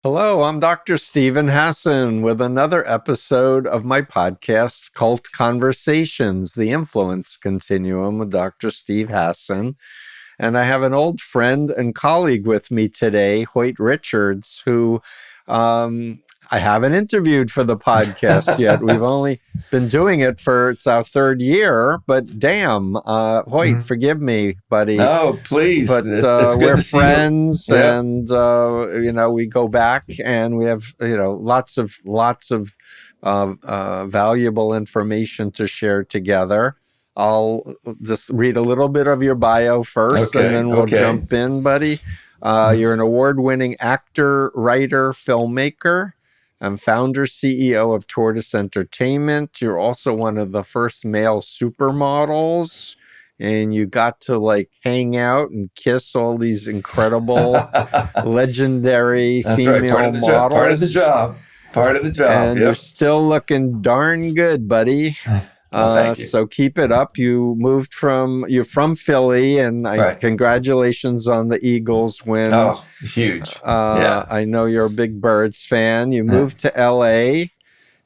Hello, I'm Dr. Stephen Hassan with another episode of my podcast, Cult Conversations, the Influence Continuum with Dr. Steve Hassan. And I have an old friend and colleague with me today, Hoyt Richards, who I haven't interviewed for the podcast yet. We've only been doing it it's our third year, but damn, Hoyt, forgive me, buddy. No, please. But it's good we're to see friends, you. Yep. and we go back, and we have lots of valuable information to share together. I'll just read a little bit of your bio first, and then we'll jump in, buddy. You're an award-winning actor, writer, filmmaker, and founder, CEO of Tortoise Entertainment. You're also one of the first male supermodels, and you got to hang out and kiss all these incredible, legendary female models. Part of the job. And you're still looking darn good, buddy. Well, thank you. So keep it up. You're from Philly, and congratulations on the Eagles win. Oh, huge. I know you're a big Birds fan. You moved to LA,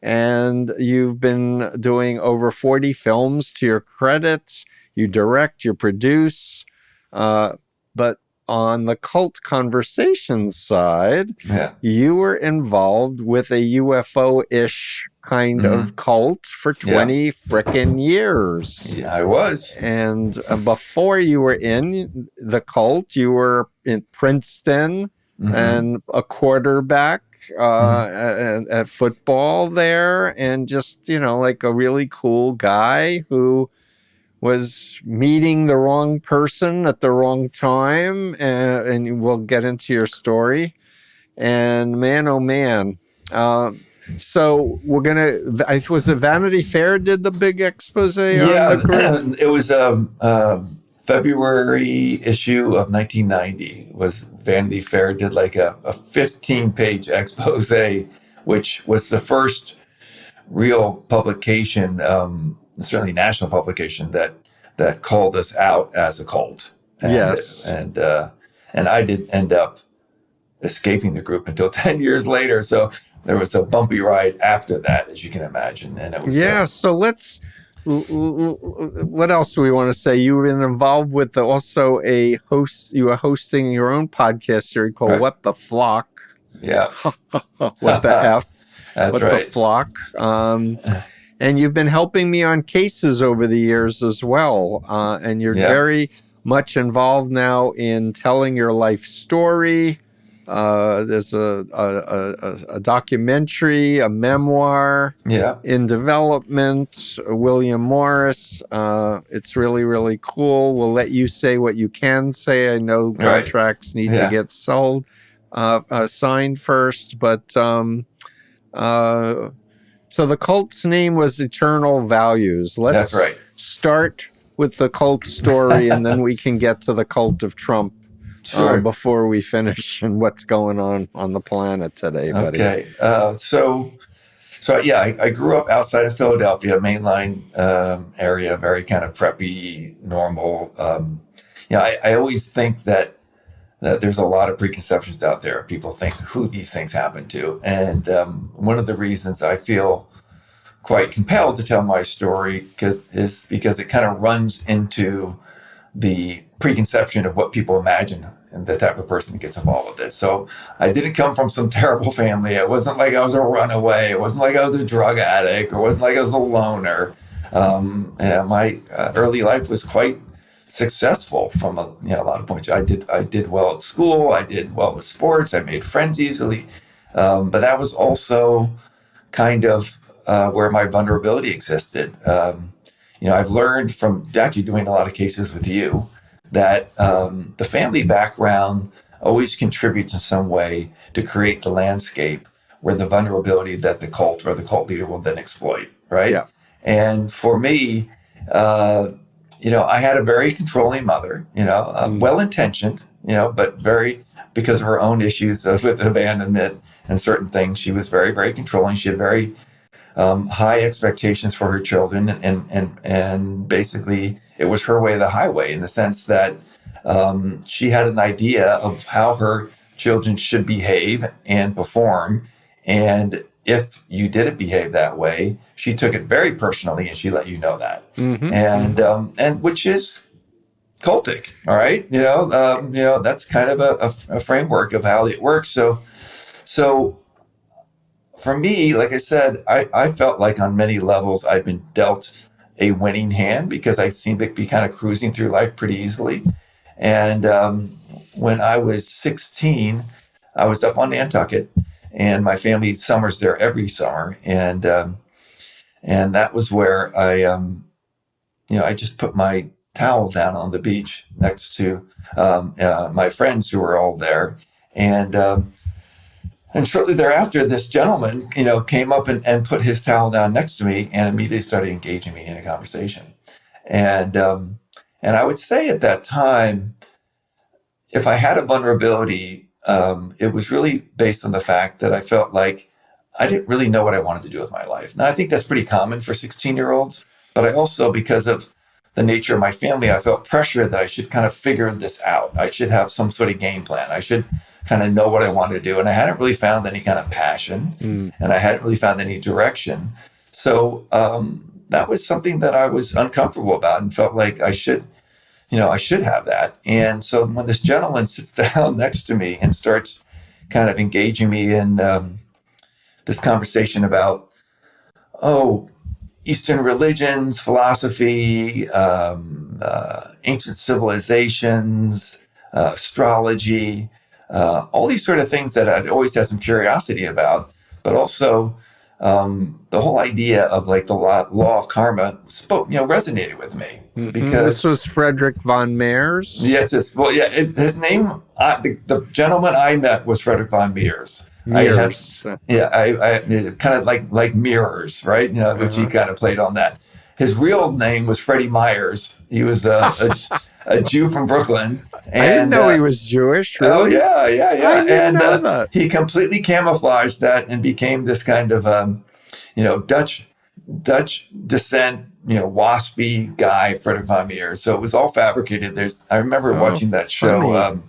and you've been doing over 40 films to your credit. You direct, you produce, but on the Cult Conversations side, you were involved with a UFO-ish kind of cult for 20 frickin' years. Yeah, I was. And before you were in the cult, you were in Princeton and a quarterback at football there, and just, a really cool guy who was meeting the wrong person at the wrong time, and we'll get into your story. And man, oh man. So we're was it Vanity Fair did the big expose on the group? It was February issue of 1990 was Vanity Fair did like a 15-page expose, which was the first real publication, certainly national publication, that called us out as a cult. And I did end up escaping the group until 10 years later. So there was a bumpy ride after that, as you can imagine. And it was so let's. What else do we want to say? You've been involved with also you were hosting your own podcast series called What the Flock. Yeah. What the F? That's what right. The Flock. And you've been helping me on cases over the years as well. And you're very much involved now in telling your life story. There's a documentary, a memoir in development, William Morris. It's really, really cool. We'll let you say what you can say. I know contracts need to get signed first, but so the cult's name was Eternal Values. Let's start with the cult story, and then we can get to the cult of Trump. Before we finish and what's going on the planet today, buddy. Okay. I grew up outside of Philadelphia, mainline area, very kind of preppy, normal. I always think that there's a lot of preconceptions out there. People think who these things happen to. And one of the reasons I feel quite compelled to tell my story is because it kind of runs into the preconception of what people imagine and the type of person that gets involved with this. So I didn't come from some terrible family. It wasn't like I was a runaway. It wasn't like I was a drug addict, or it wasn't like I was a loner. My early life was quite successful from a lot of points. I did well at school. I did well with sports. I made friends easily. But that was also kind of where my vulnerability existed. I've learned from actually doing a lot of cases with you that the family background always contributes in some way to create the landscape where the vulnerability that the cult or the cult leader will then exploit, right? Yeah. And for me, I had a very controlling mother, well-intentioned, but because of her own issues with abandonment and certain things, she was very, very controlling. She had very high expectations for her children, and basically it was her way or the highway, in the sense that she had an idea of how her children should behave and perform. And if you didn't behave that way, she took it very personally, and she let you know that. And which is cultic, all right? That's kind of a framework of how it works. So for me, like I said, I felt like on many levels I'd been dealt a winning hand because I seemed to be kind of cruising through life pretty easily. And when I was 16, I was up on Nantucket, and my family summers there every summer. And that was where I just put my towel down on the beach next to my friends who were all there. And shortly thereafter, this gentleman, came up and put his towel down next to me and immediately started engaging me in a conversation. And I would say at that time, if I had a vulnerability, it was really based on the fact that I felt like I didn't really know what I wanted to do with my life. Now, I think that's pretty common for 16-year-olds, but I also, because of the nature of my family, I felt pressure that I should kind of figure this out. I should have some sort of game plan. I should kind of know what I wanted to do. And I hadn't really found any kind of passion, and I hadn't really found any direction. So that was something that I was uncomfortable about and felt like I should have that. And so when this gentleman sits down next to me and starts kind of engaging me in this conversation about, Eastern religions, philosophy, ancient civilizations, astrology, all these sort of things that I'd always had some curiosity about, but also the whole idea of like the law of karma resonated with me because this was Frederick von Meers. Yes, his name. The gentleman I met was Frederick von Meers. I kind of like mirrors, right? Which he kind of played on that. His real name was Freddie Myers. He was a Jew from Brooklyn. And, I didn't know he was Jewish. Really? Oh yeah. I didn't know that. He completely camouflaged that and became this kind of Dutch descent, waspy guy, Frederick von Meers. So it was all fabricated. I remember watching that show.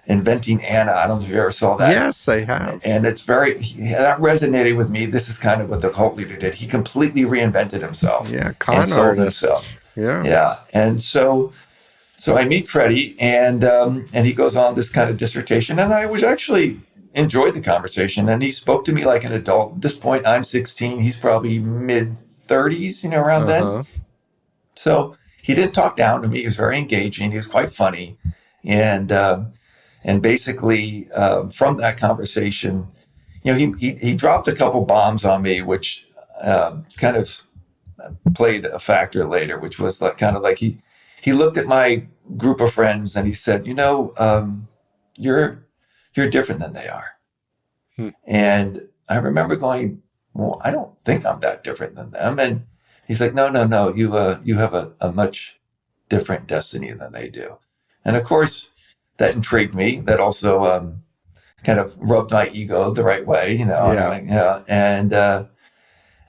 Inventing Anna. I don't know if you ever saw that. Yes, I have. And it's that resonated with me. This is kind of what the cult leader did. He completely reinvented himself. Yeah, con artist. Yeah. And so I meet Freddie, and he goes on this kind of dissertation, and I was actually enjoyed the conversation. And he spoke to me like an adult. At this point, I'm 16. He's probably mid-30s, around then. So he didn't talk down to me. He was very engaging. He was quite funny. And basically, from that conversation, he dropped a couple bombs on me, which kind of played a factor later, which was like he looked at my group of friends and he said, you're different than they are. And I remember going, well, I don't think I'm that different than them. And he's like, no, you have a much different destiny than they do. And of course, that intrigued me. That also kind of rubbed my ego the right way,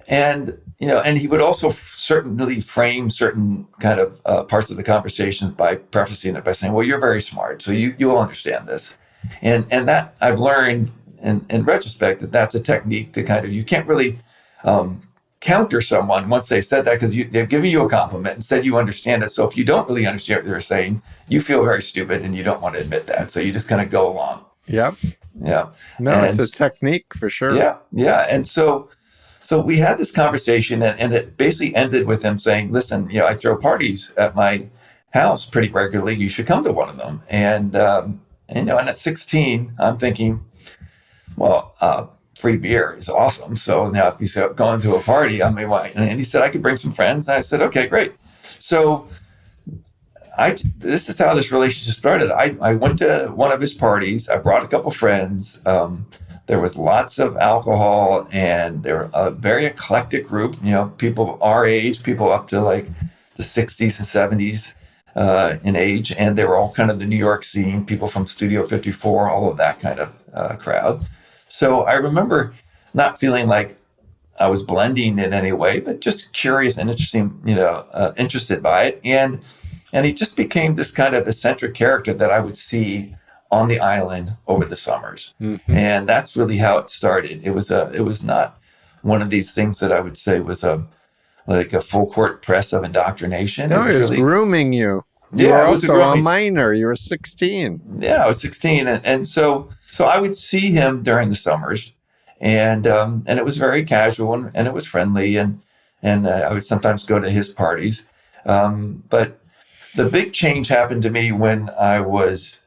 And he would also certainly frame certain kind of parts of the conversations by prefacing it by saying, "Well, you're very smart, so you'll understand this." And that I've learned in retrospect that's a technique to kind of, you can't really counter someone once they've said that, because they've given you a compliment and said you understand it. So if you don't really understand what they're saying, you feel very stupid and you don't want to admit that. So you just kind of go along. Yep. Yeah. No, it's a technique for sure. Yeah. And so we had this conversation, and it basically ended with him saying, "Listen, I throw parties at my house pretty regularly. You should come to one of them." And at 16, I'm thinking, well, free beer is awesome. So now if he's going to a party, I mean, why? And he said I could bring some friends. And I said, okay, great. So this is how this relationship started. I went to one of his parties. I brought a couple friends. There was lots of alcohol, and they were a very eclectic group, people our age, people up to like the 60s and 70s in age. And they were all kind of the New York scene, people from Studio 54, all of that kind of crowd. So I remember not feeling like I was blending in any way, but just curious and interested by it. And he just became this kind of eccentric character that I would see on the island over the summers. Mm-hmm. And that's really how it started. It was not one of these things that I would say was like a full court press of indoctrination. No, It was he was really, grooming you. You yeah, were it was a also a grooming. minor. You were 16. Yeah, I was 16. And so I would see him during the summers, and it was very casual, and it was friendly, and I would sometimes go to his parties. But the big change happened to me when I was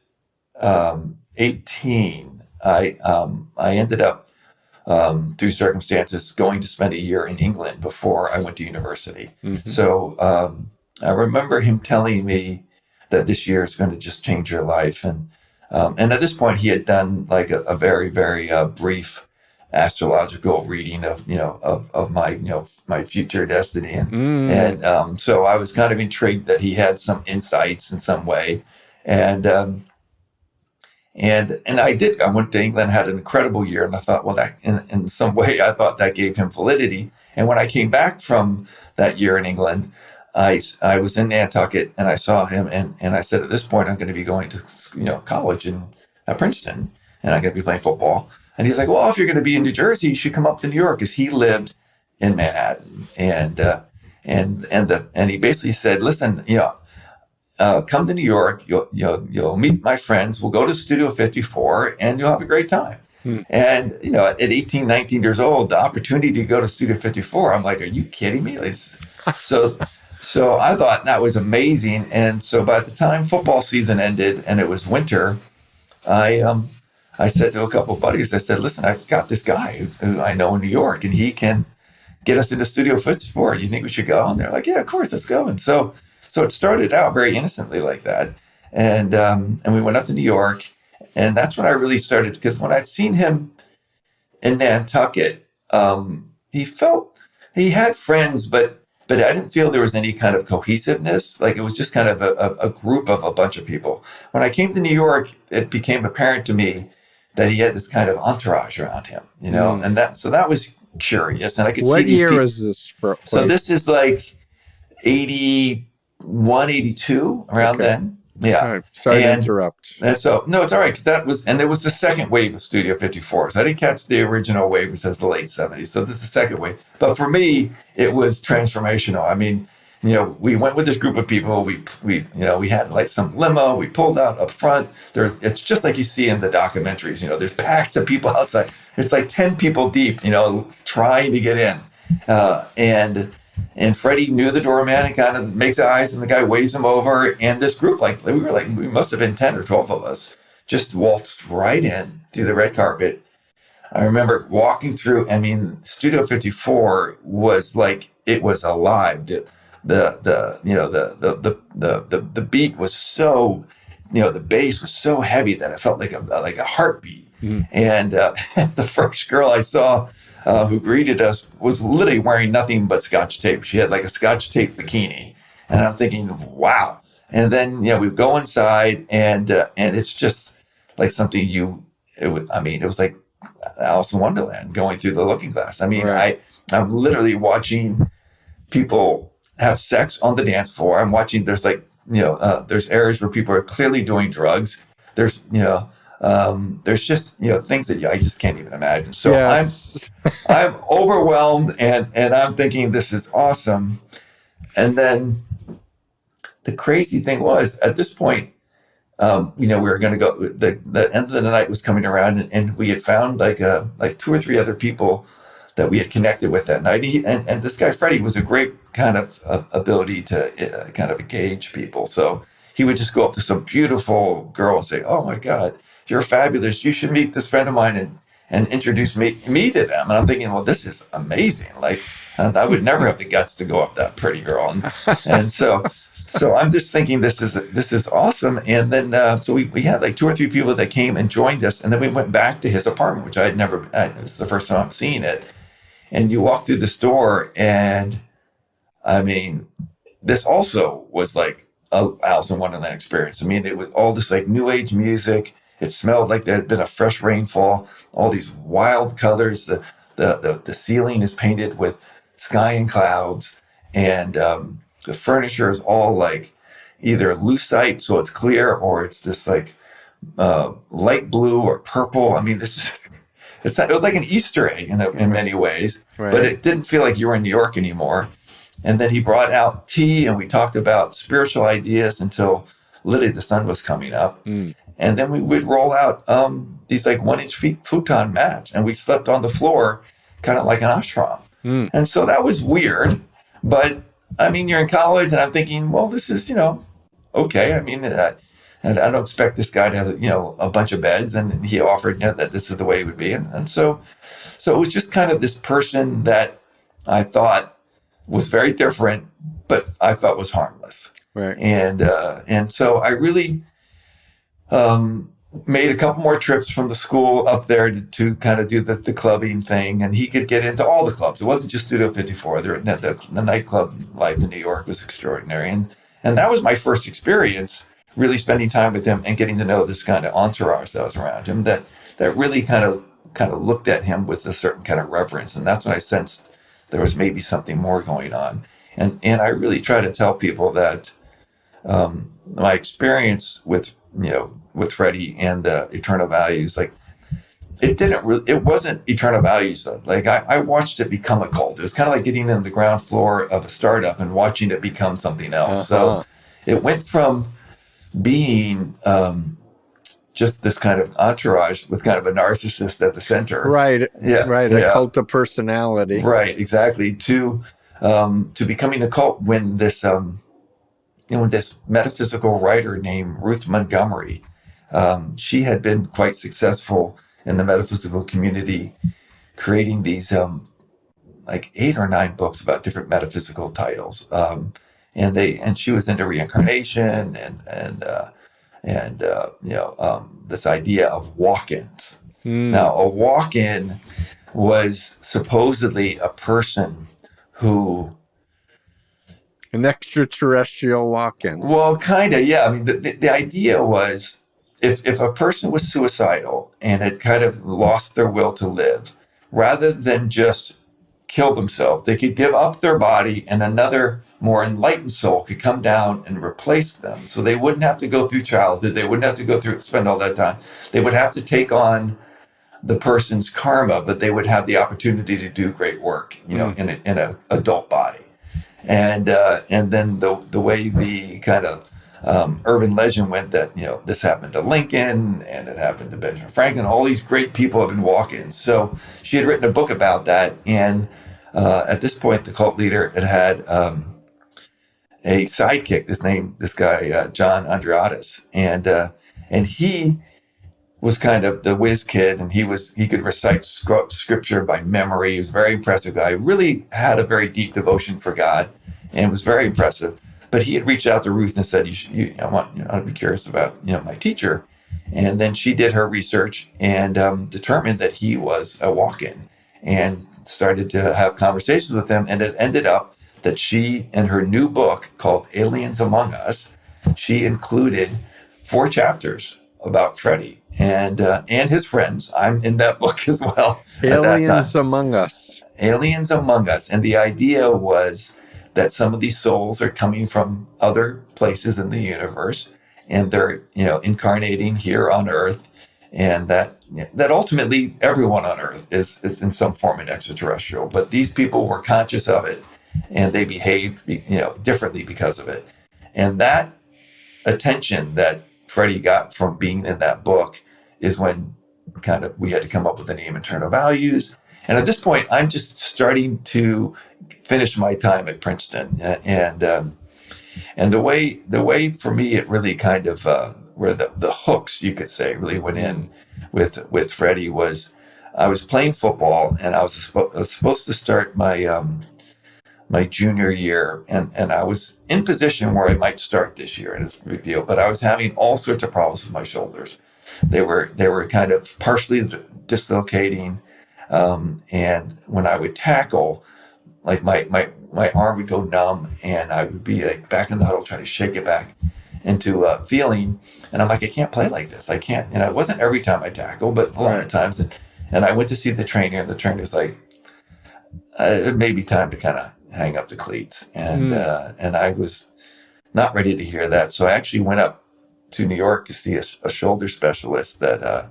18. I ended up, through circumstances, going to spend a year in England before I went to university. Mm-hmm. So I remember him telling me that this year is going to just change your life. And at this point, he had done like a very, very brief astrological reading of my future destiny, and so I was kind of intrigued that he had some insights in some way, and I did. I went to England, had an incredible year, and I thought, well, that in some way, I thought that gave him validity. And when I came back from that year in England, I was in Nantucket, and I saw him, and I said, at this point, I'm going to be going to college at Princeton, and I'm going to be playing football. And he's like, well, if you're going to be in New Jersey, you should come up to New York, because he lived in Manhattan, and he basically said, listen, come to New York, you'll meet my friends, we'll go to Studio 54, and you'll have a great time. And at 18, 19 years old, the opportunity to go to Studio 54, I'm like, are you kidding me? So I thought that was amazing. And so by the time football season ended and it was winter, I said to a couple of buddies, I said, listen, I've got this guy who I know in New York, and he can get us into Studio 54. You think we should go? And they're like, yeah, of course, let's go. And so it started out very innocently like that. And we went up to New York, and that's when I really started, because when I'd seen him in Nantucket, he had friends, but I didn't feel there was any kind of cohesiveness. Like, it was just kind of a group of a bunch of people. When I came to New York, it became apparent to me that he had this kind of entourage around him, and that was curious. And I could see what these year people. was this for? So this is like 81, 82, around then. Yeah. Right. Sorry to interrupt. And so, no, it's all right. Because it was the second wave of Studio 54. So I didn't catch the original wave, which was the late 70s. So this is the second wave. But for me, it was transformational. I mean, we went with this group of people. We had like some limo. We pulled out up front. It's just like you see in the documentaries. There's packs of people outside. It's like 10 people deep, trying to get in. And Freddie knew the doorman and kind of makes eyes, and the guy waves him over. And this group, we must have been 10 or 12 of us, just waltzed right in through the red carpet. I remember walking through. I mean, Studio 54 was like, it was alive. The beat was so, the bass was so heavy that it felt like a heartbeat. And the first girl I saw who greeted us was literally wearing nothing but Scotch tape. She had like a Scotch tape bikini, and I'm thinking, wow. And then we go inside, and it's just like something it was like Alice in Wonderland going through the looking glass. I mean, right. I'm literally watching people have sex on the dance floor. I'm watching. There's there's areas where people are clearly doing drugs. There's there's just things that I just can't even imagine. So yes. I'm overwhelmed, and I'm thinking this is awesome. And then the crazy thing was, at this point, we were going to go. The end of the night was coming around, and we had found like 2 or 3 other people that we had connected with that night. And this guy Freddie was a great kind of ability to kind of engage people. So he would just go up to some beautiful girl and say, "Oh my God, you're fabulous. You should meet this friend of mine and introduce me to them." And I'm thinking, well, this is amazing. Like, I would never have the guts to go up that pretty girl. And so I'm just thinking this is awesome. And then so we had like 2 or 3 people that came and joined us, and then we went back to his apartment, which it was the first time I'm seeing it. And you walk through the store, and I mean, this also was like a Alice in Wonderland experience. I mean, it was all this like New Age music. It smelled like there had been a fresh rainfall. All these wild colors. The ceiling is painted with sky and clouds, and the furniture is all like either lucite, so it's clear, or it's this like light blue or purple. I mean, it was like an Easter egg in many ways, Right. but it didn't feel like you were in New York anymore. And then he brought out tea, and we talked about spiritual ideas until literally the sun was coming up. Mm. And then we would roll out these like 1-inch futon mats, and we slept on the floor, kind of like an ashram. Mm. And so that was weird. But I mean, you're in college, and I'm thinking, well, this is, okay. I mean, and I don't expect this guy to have, a bunch of beds. And he offered that this is the way it would be. And so it was just kind of this person that I thought was very different, but I thought was harmless. Right. And so I really made a couple more trips from the school up there to kind of do the clubbing thing. And he could get into all the clubs. It wasn't just Studio 54. The nightclub life in New York was extraordinary. And that was my first experience, really spending time with him and getting to know this kind of entourage that was around him that really kind of looked at him with a certain kind of reverence. And that's when I sensed there was maybe something more going on. And I really try to tell people that my experience with Freddie and Eternal Values, like it wasn't Eternal Values. Like I watched it become a cult. It was kind of like getting in the ground floor of a startup and watching it become something else. So it went from being just this kind of entourage with kind of a narcissist at the center. Right. Yeah. Right. A cult of personality. Right. Exactly. To becoming a cult when this, when this metaphysical writer named Ruth Montgomery, she had been quite successful in the metaphysical community, creating these like 8 or 9 books about different metaphysical titles. And she was into reincarnation and this idea of walk-ins. Now, a walk-in was supposedly a person who... An extraterrestrial walk-in. Well, kind of, yeah. I mean, the idea was if a person was suicidal and had kind of lost their will to live, rather than just kill themselves, they could give up their body and another more enlightened soul could come down and replace them. So they wouldn't have to go through childhood. They wouldn't have to go through, spend all that time. They would have to take on the person's karma, but they would have the opportunity to do great work, in an adult body. And then the way the kind of urban legend went that, this happened to Lincoln and it happened to Benjamin Franklin. All these great people have been walk-ins. So she had written a book about that. And at this point, the cult leader had a sidekick, this guy, John Andreatis. And he was kind of the whiz kid, and he could recite scripture by memory. He was a very impressive guy. Really had a very deep devotion for God, and was very impressive. But he had reached out to Ruth and said, I want to be curious about my teacher. And then she did her research and determined that he was a walk-in, and started to have conversations with him. And it ended up that she, in her new book called Aliens Among Us, she included 4 chapters about Freddie and his friends. I'm in that book as well. Aliens Among Us. Aliens Among Us. And the idea was that some of these souls are coming from other places in the universe, and they're, incarnating here on Earth, and that ultimately everyone on Earth is in some form an extraterrestrial. But these people were conscious of it, and they behaved, differently because of it. And that attention that Freddie got from being in that book is when kind of we had to come up with the name Eternal Values. And at this point, I'm just starting to finish my time at Princeton. And the way for me, it really kind of, where the hooks, you could say, really went in with Freddie was, I was playing football, and I was supposed to start my junior year, and I was in position where I might start this year, and it's a big deal, but I was having all sorts of problems with my shoulders. They were kind of partially dislocating, and when I would tackle, like my arm would go numb, and I would be like back in the huddle trying to shake it back into feeling, and I'm like, I can't play like this. I can't, it wasn't every time I tackle, but a lot of times, and I went to see the trainer, and the trainer's like, it may be time to kind of hang up the cleats. And I was not ready to hear that. So I actually went up to New York to see a shoulder specialist that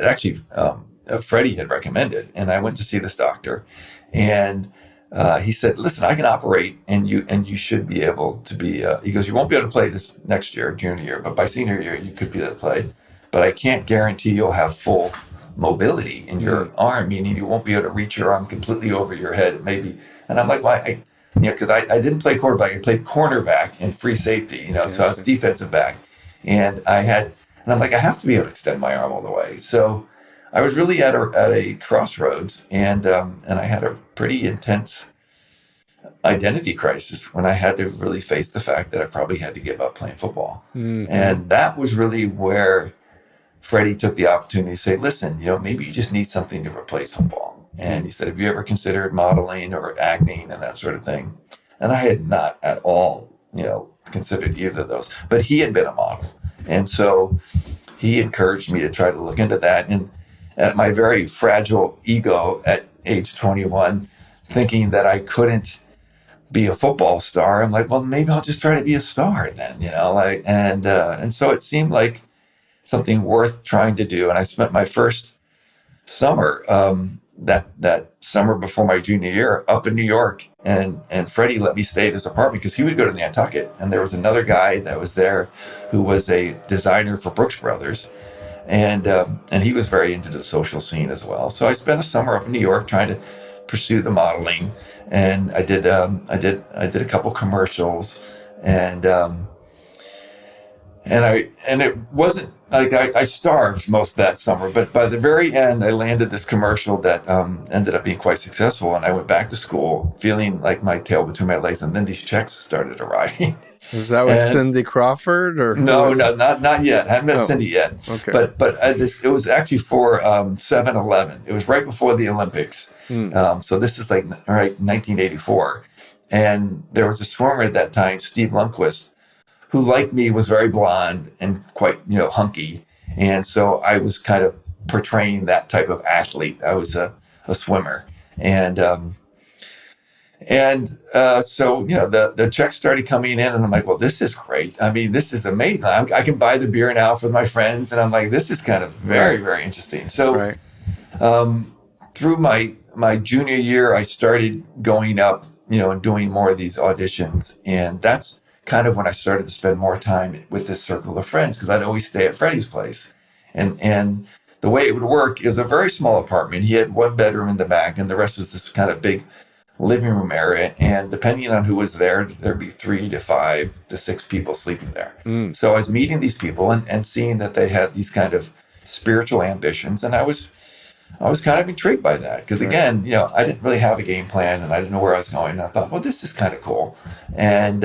actually Freddie had recommended. And I went to see this doctor, and he said, listen, I can operate, and you should be able to be, he goes, you won't be able to play this next year, junior year, but by senior year, you could be able to play. But I can't guarantee you'll have full mobility in your arm, meaning you won't be able to reach your arm completely over your head. It may be, and I'm like, why? Because I didn't play quarterback, I played cornerback and free safety, so I was defensive back. And I'm like, I have to be able to extend my arm all the way. So I was really at a crossroads, and I had a pretty intense identity crisis when I had to really face the fact that I probably had to give up playing football. Mm-hmm. And that was really where Freddie took the opportunity to say, listen, maybe you just need something to replace football. And he said, have you ever considered modeling or acting and that sort of thing? And I had not at all, considered either of those, but he had been a model. And so he encouraged me to try to look into that. And at my very fragile ego at age 21, thinking that I couldn't be a football star, I'm like, well, maybe I'll just try to be a star then, and so it seemed like something worth trying to do. And I spent my first summer, that summer before my junior year, up in New York, and Freddie let me stay at his apartment because he would go to Nantucket, and there was another guy that was there who was a designer for Brooks Brothers, and he was very into the social scene as well. So I spent a summer up in New York trying to pursue the modeling, and I did a couple commercials, and it wasn't like I starved most of that summer, but by the very end, I landed this commercial that ended up being quite successful, and I went back to school feeling like my tail between my legs, and then these checks started arriving. Was that with Cindy Crawford, or no, not yet. I haven't met Cindy yet. Okay, but it was actually for 7-Eleven. It was right before the Olympics, so this is like 1984, and there was a swimmer at that time, Steve Lundquist, who, like me, was very blonde and quite, hunky. And so I was kind of portraying that type of athlete. I was a swimmer. And so, the checks started coming in, and I'm like, well, this is great. I mean, this is amazing. I can buy the beer now for my friends. And I'm like, this is kind of very, very interesting. So through my junior year, I started going up, and doing more of these auditions. And that's kind of when I started to spend more time with this circle of friends, because I'd always stay at Freddie's place. And the way it would work is a very small apartment. He had one bedroom in the back, and the rest was this kind of big living room area. And depending on who was there, there'd be 3 to 5 to 6 people sleeping there. So I was meeting these people and seeing that they had these kind of spiritual ambitions. And I was kind of intrigued by that because, again, I didn't really have a game plan, and I didn't know where I was going. And I thought, well, this is kind of cool. And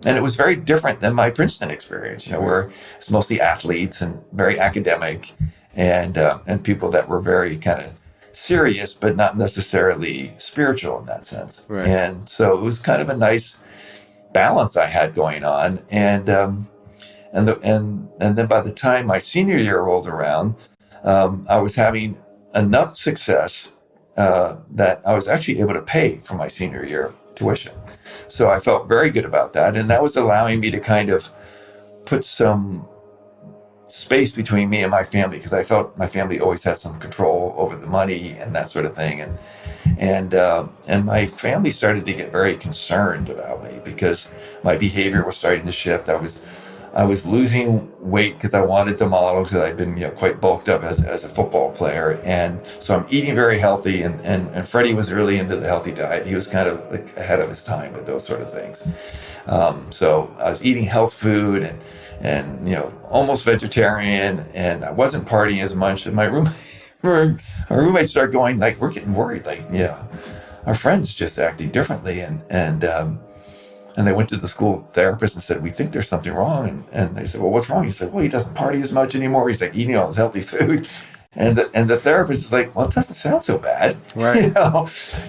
it was very different than my Princeton experience, where it's mostly athletes and very academic, and people that were very kind of serious, but not necessarily spiritual in that sense. Right. And so it was kind of a nice balance I had going on. And then by the time my senior year rolled around, I was having enough success that I was actually able to pay for my senior year tuition. So I felt very good about that. And that was allowing me to kind of put some space between me and my family, because I felt my family always had some control over the money and that sort of thing. And my family started to get very concerned about me because my behavior was starting to shift. I was losing weight because I wanted to model, because I'd been quite bulked up as a football player. And so I'm eating very healthy, and Freddie was really into the healthy diet. He was kind of like ahead of his time with those sort of things. So I was eating health food and almost vegetarian, and I wasn't partying as much. And my roommates started going, like, we're getting worried, like, our friend's just acting differently. And they went to the school therapist and said, we think there's something wrong. And they said, well, what's wrong? He said, well, he doesn't party as much anymore. He's like eating all his healthy food. And the therapist is like, well, it doesn't sound so bad. Right.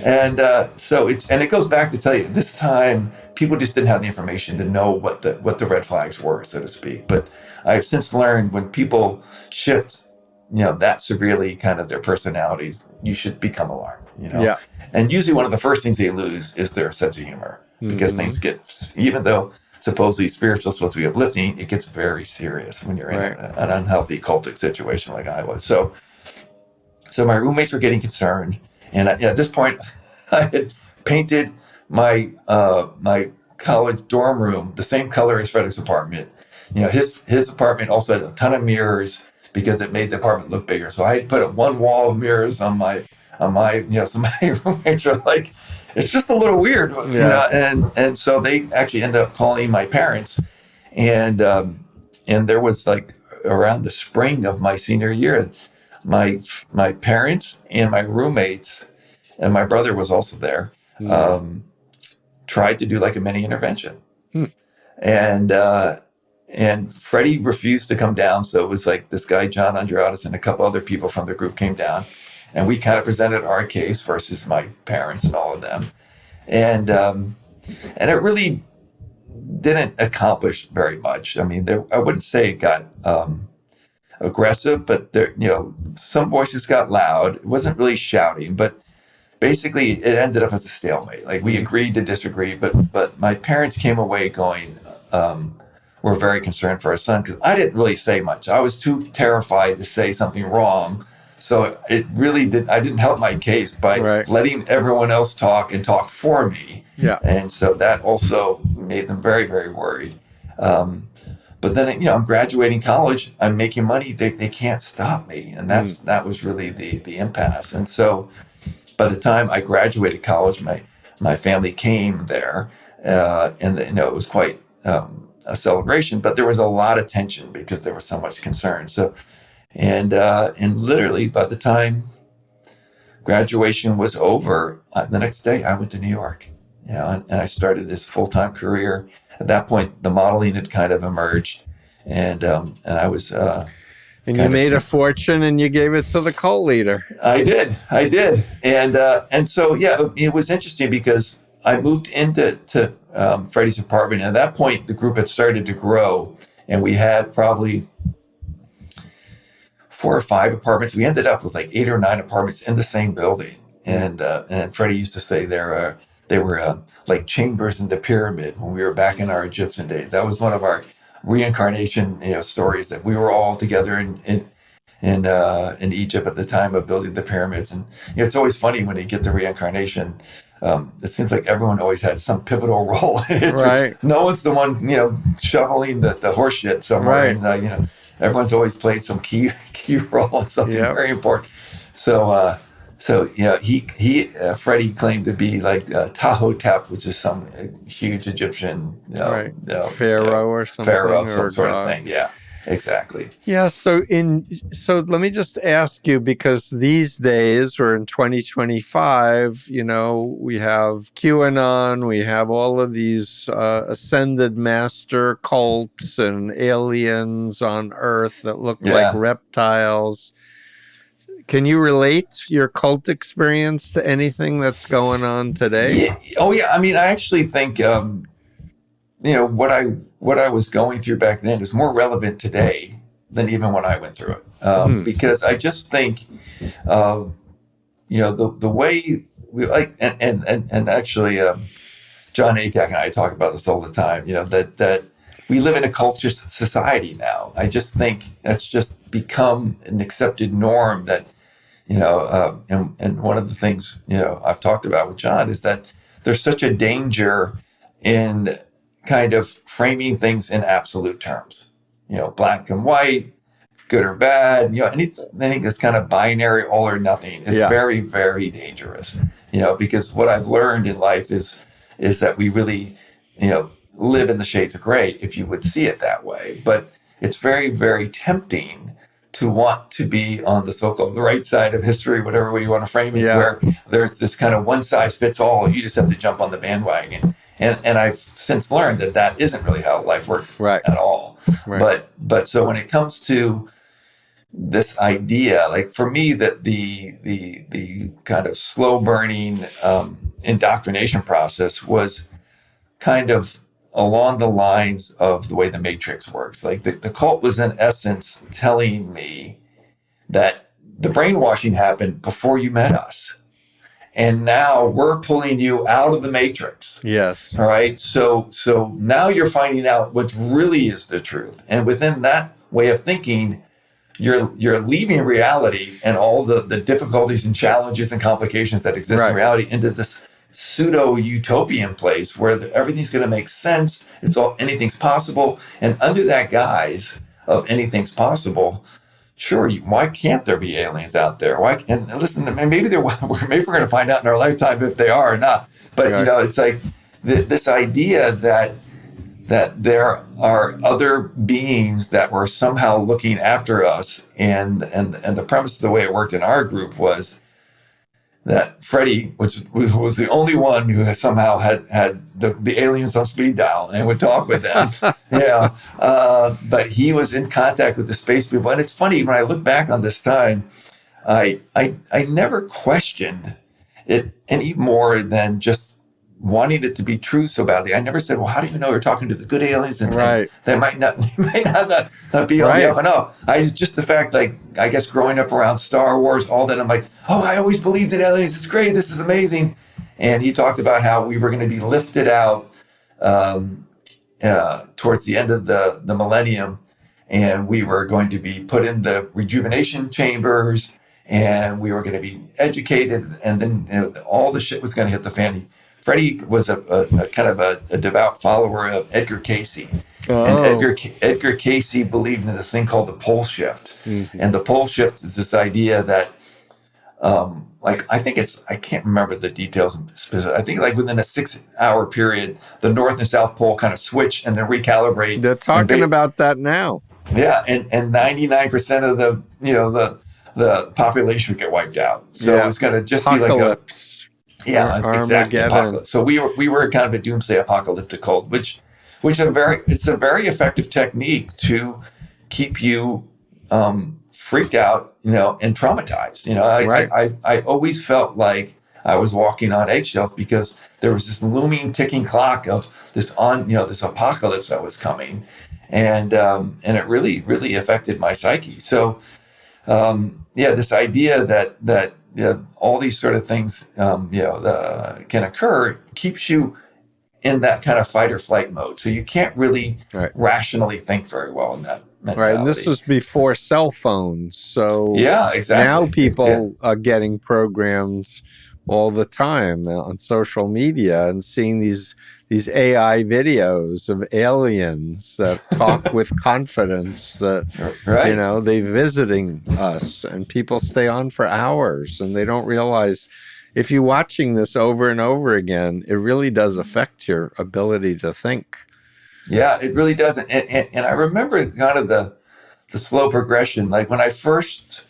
And so it goes back to tell you, this time people just didn't have the information to know what the red flags were, so to speak. But I've since learned when people shift, that severely kind of their personalities, you should become alarmed, And usually one of the first things they lose is their sense of humor. Because things get, even though supposedly spiritual, supposed to be uplifting, it gets very serious when you're in an unhealthy cultic situation like I was. So my roommates were getting concerned, and at this point, I had painted my my college dorm room the same color as Frederick's apartment. His apartment also had a ton of mirrors because it made the apartment look bigger. So I had put up one wall of mirrors on my so my roommates are like, it's just a little weird, and so they actually ended up calling my parents, and there was like around the spring of my senior year, my parents and my roommates and my brother was also there, tried to do like a mini intervention, and Freddie refused to come down. So it was like this guy, John Andreadis, and a couple other people from the group came down, and we kind of presented our case versus my parents and all of them. And it really didn't accomplish very much. I mean, I wouldn't say it got aggressive, but there, some voices got loud. It wasn't really shouting, but basically it ended up as a stalemate. Like, we agreed to disagree, but my parents came away going, we're very concerned for our son, because I didn't really say much. I was too terrified to say something wrong. So it really I didn't help my case by letting everyone else talk and talk for me. Yeah. And so that also made them very, very worried. But then, I'm graduating college, I'm making money, they can't stop me. And that was really the impasse. And so by the time I graduated college, my family came there, and it was quite a celebration, but there was a lot of tension because there was so much concern. So, and literally by the time graduation was over, the next day I went to New York, and I started this full-time career. At that point, the modeling had kind of emerged, and I was. And you made a fortune, and you gave it to the cult leader. I did, and so it was interesting because I moved into Freddie's apartment, and at that point, the group had started to grow, and we had probably 4 or 5 apartments. We ended up with like 8 or 9 apartments in the same building, and Freddie used to say they were like chambers in the pyramid when we were back in our Egyptian days. That was one of our reincarnation stories, that we were all together in Egypt at the time of building the pyramids. And it's always funny when you get the reincarnation. It seems like everyone always had some pivotal role in history. Right. No one's the one shoveling the horse shit somewhere. Right. And everyone's always played some key role in something very important. So Freddie claimed to be like Tahotep, which is some huge Egyptian pharaoh or something, some sort of thing. Yeah, exactly. Yeah. So let me just ask you, because these days, we're in 2025. We have QAnon, we have all of these ascended master cults and aliens on Earth that look like reptiles. Can you relate your cult experience to anything that's going on today? Yeah. Oh, yeah. I mean, I actually think, what I was going through back then is more relevant today than even when I went through it. Because I just think, the way we like, and actually, John Atack and I talk about this all the time, that we live in a culture society now. I just think that's just become an accepted norm that, and one of the things, I've talked about with John is that there's such a danger in kind of framing things in absolute terms, black and white, good or bad, anything that's kind of binary, all or nothing is very, very dangerous, because what I've learned in life is that we really, live in the shades of gray, if you would see it that way. But it's very, very tempting to want to be on the so-called right side of history, whatever way you want to frame it, where there's this kind of one size fits all. You just have to jump on the bandwagon. And I've since learned that isn't really how life works at all. Right. But so when it comes to this idea, like for me, that the kind of slow burning indoctrination process was kind of along the lines of the way the Matrix works. Like the cult was in essence telling me that the brainwashing happened before you met us. And now we're pulling you out of the matrix. Yes. All right. So now you're finding out what really is the truth. And within that way of thinking, you're leaving reality and all the difficulties and challenges and complications that exist in reality into this pseudo utopian place where everything's going to make sense. Anything's possible. And under that guise of anything's possible, sure, why can't there be aliens out there? And listen, maybe we're going to find out in our lifetime if they are or not. But it's like this idea that there are other beings that were somehow looking after us, and the premise of the way it worked in our group was that Freddie, which was the only one who somehow had the aliens on speed dial and would talk with them. But he was in contact with the space people. And it's funny, when I look back on this time, I never questioned it any more than just wanting it to be true so badly. I never said, well, how do you know you're talking to the good aliens? And they might not be on the up and up. Just the fact, like, I guess growing up around Star Wars, all that, I'm like, oh, I always believed in aliens. It's great. This is amazing. And he talked about how we were going to be lifted out towards the end of the millennium, and we were going to be put in the rejuvenation chambers, and we were going to be educated, and then all the shit was going to hit the fan. Freddie was a kind of a devout follower of Edgar Cayce. And Edgar Cayce believed in this thing called the pole shift. Mm-hmm. And the pole shift is this idea that, I can't remember the details. I think like within a 6-hour period, the North and South Pole kind of switch and then recalibrate. They're talking about that now. Yeah. And 99% of the population would get wiped out. So it's going to just be like exactly. So we were kind of a doomsday apocalyptic cult, which it's a very effective technique to keep you freaked out, and traumatized. I always felt like I was walking on eggshells because there was this looming ticking clock of this apocalypse that was coming, and it really, really affected my psyche. So this idea that all these sort of things, can occur, keeps you in that kind of fight or flight mode. So you can't really rationally think very well in that mentality. Right, and this was before cell phones. So exactly. Now people are getting programs all the time on social media and seeing these AI videos of aliens that talk with confidence that, they're visiting us, and people stay on for hours, and they don't realize if you're watching this over and over again, it really does affect your ability to think. Yeah, it really does. And I remember kind of the slow progression. Like when I first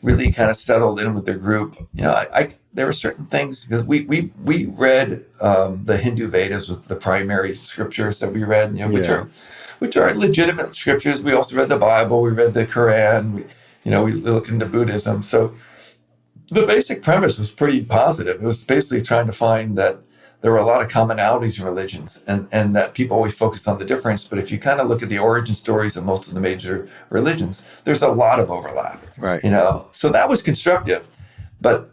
really kind of settled in with the group, there were certain things, because we read the Hindu Vedas was the primary scriptures that we read, which are legitimate scriptures. We also read the Bible, we read the Quran, we look into Buddhism. So the basic premise was pretty positive. It was basically trying to find that there were a lot of commonalities in religions, and that people always focus on the difference. But if you kind of look at the origin stories of most of the major religions, there's a lot of overlap. Right. So that was constructive. But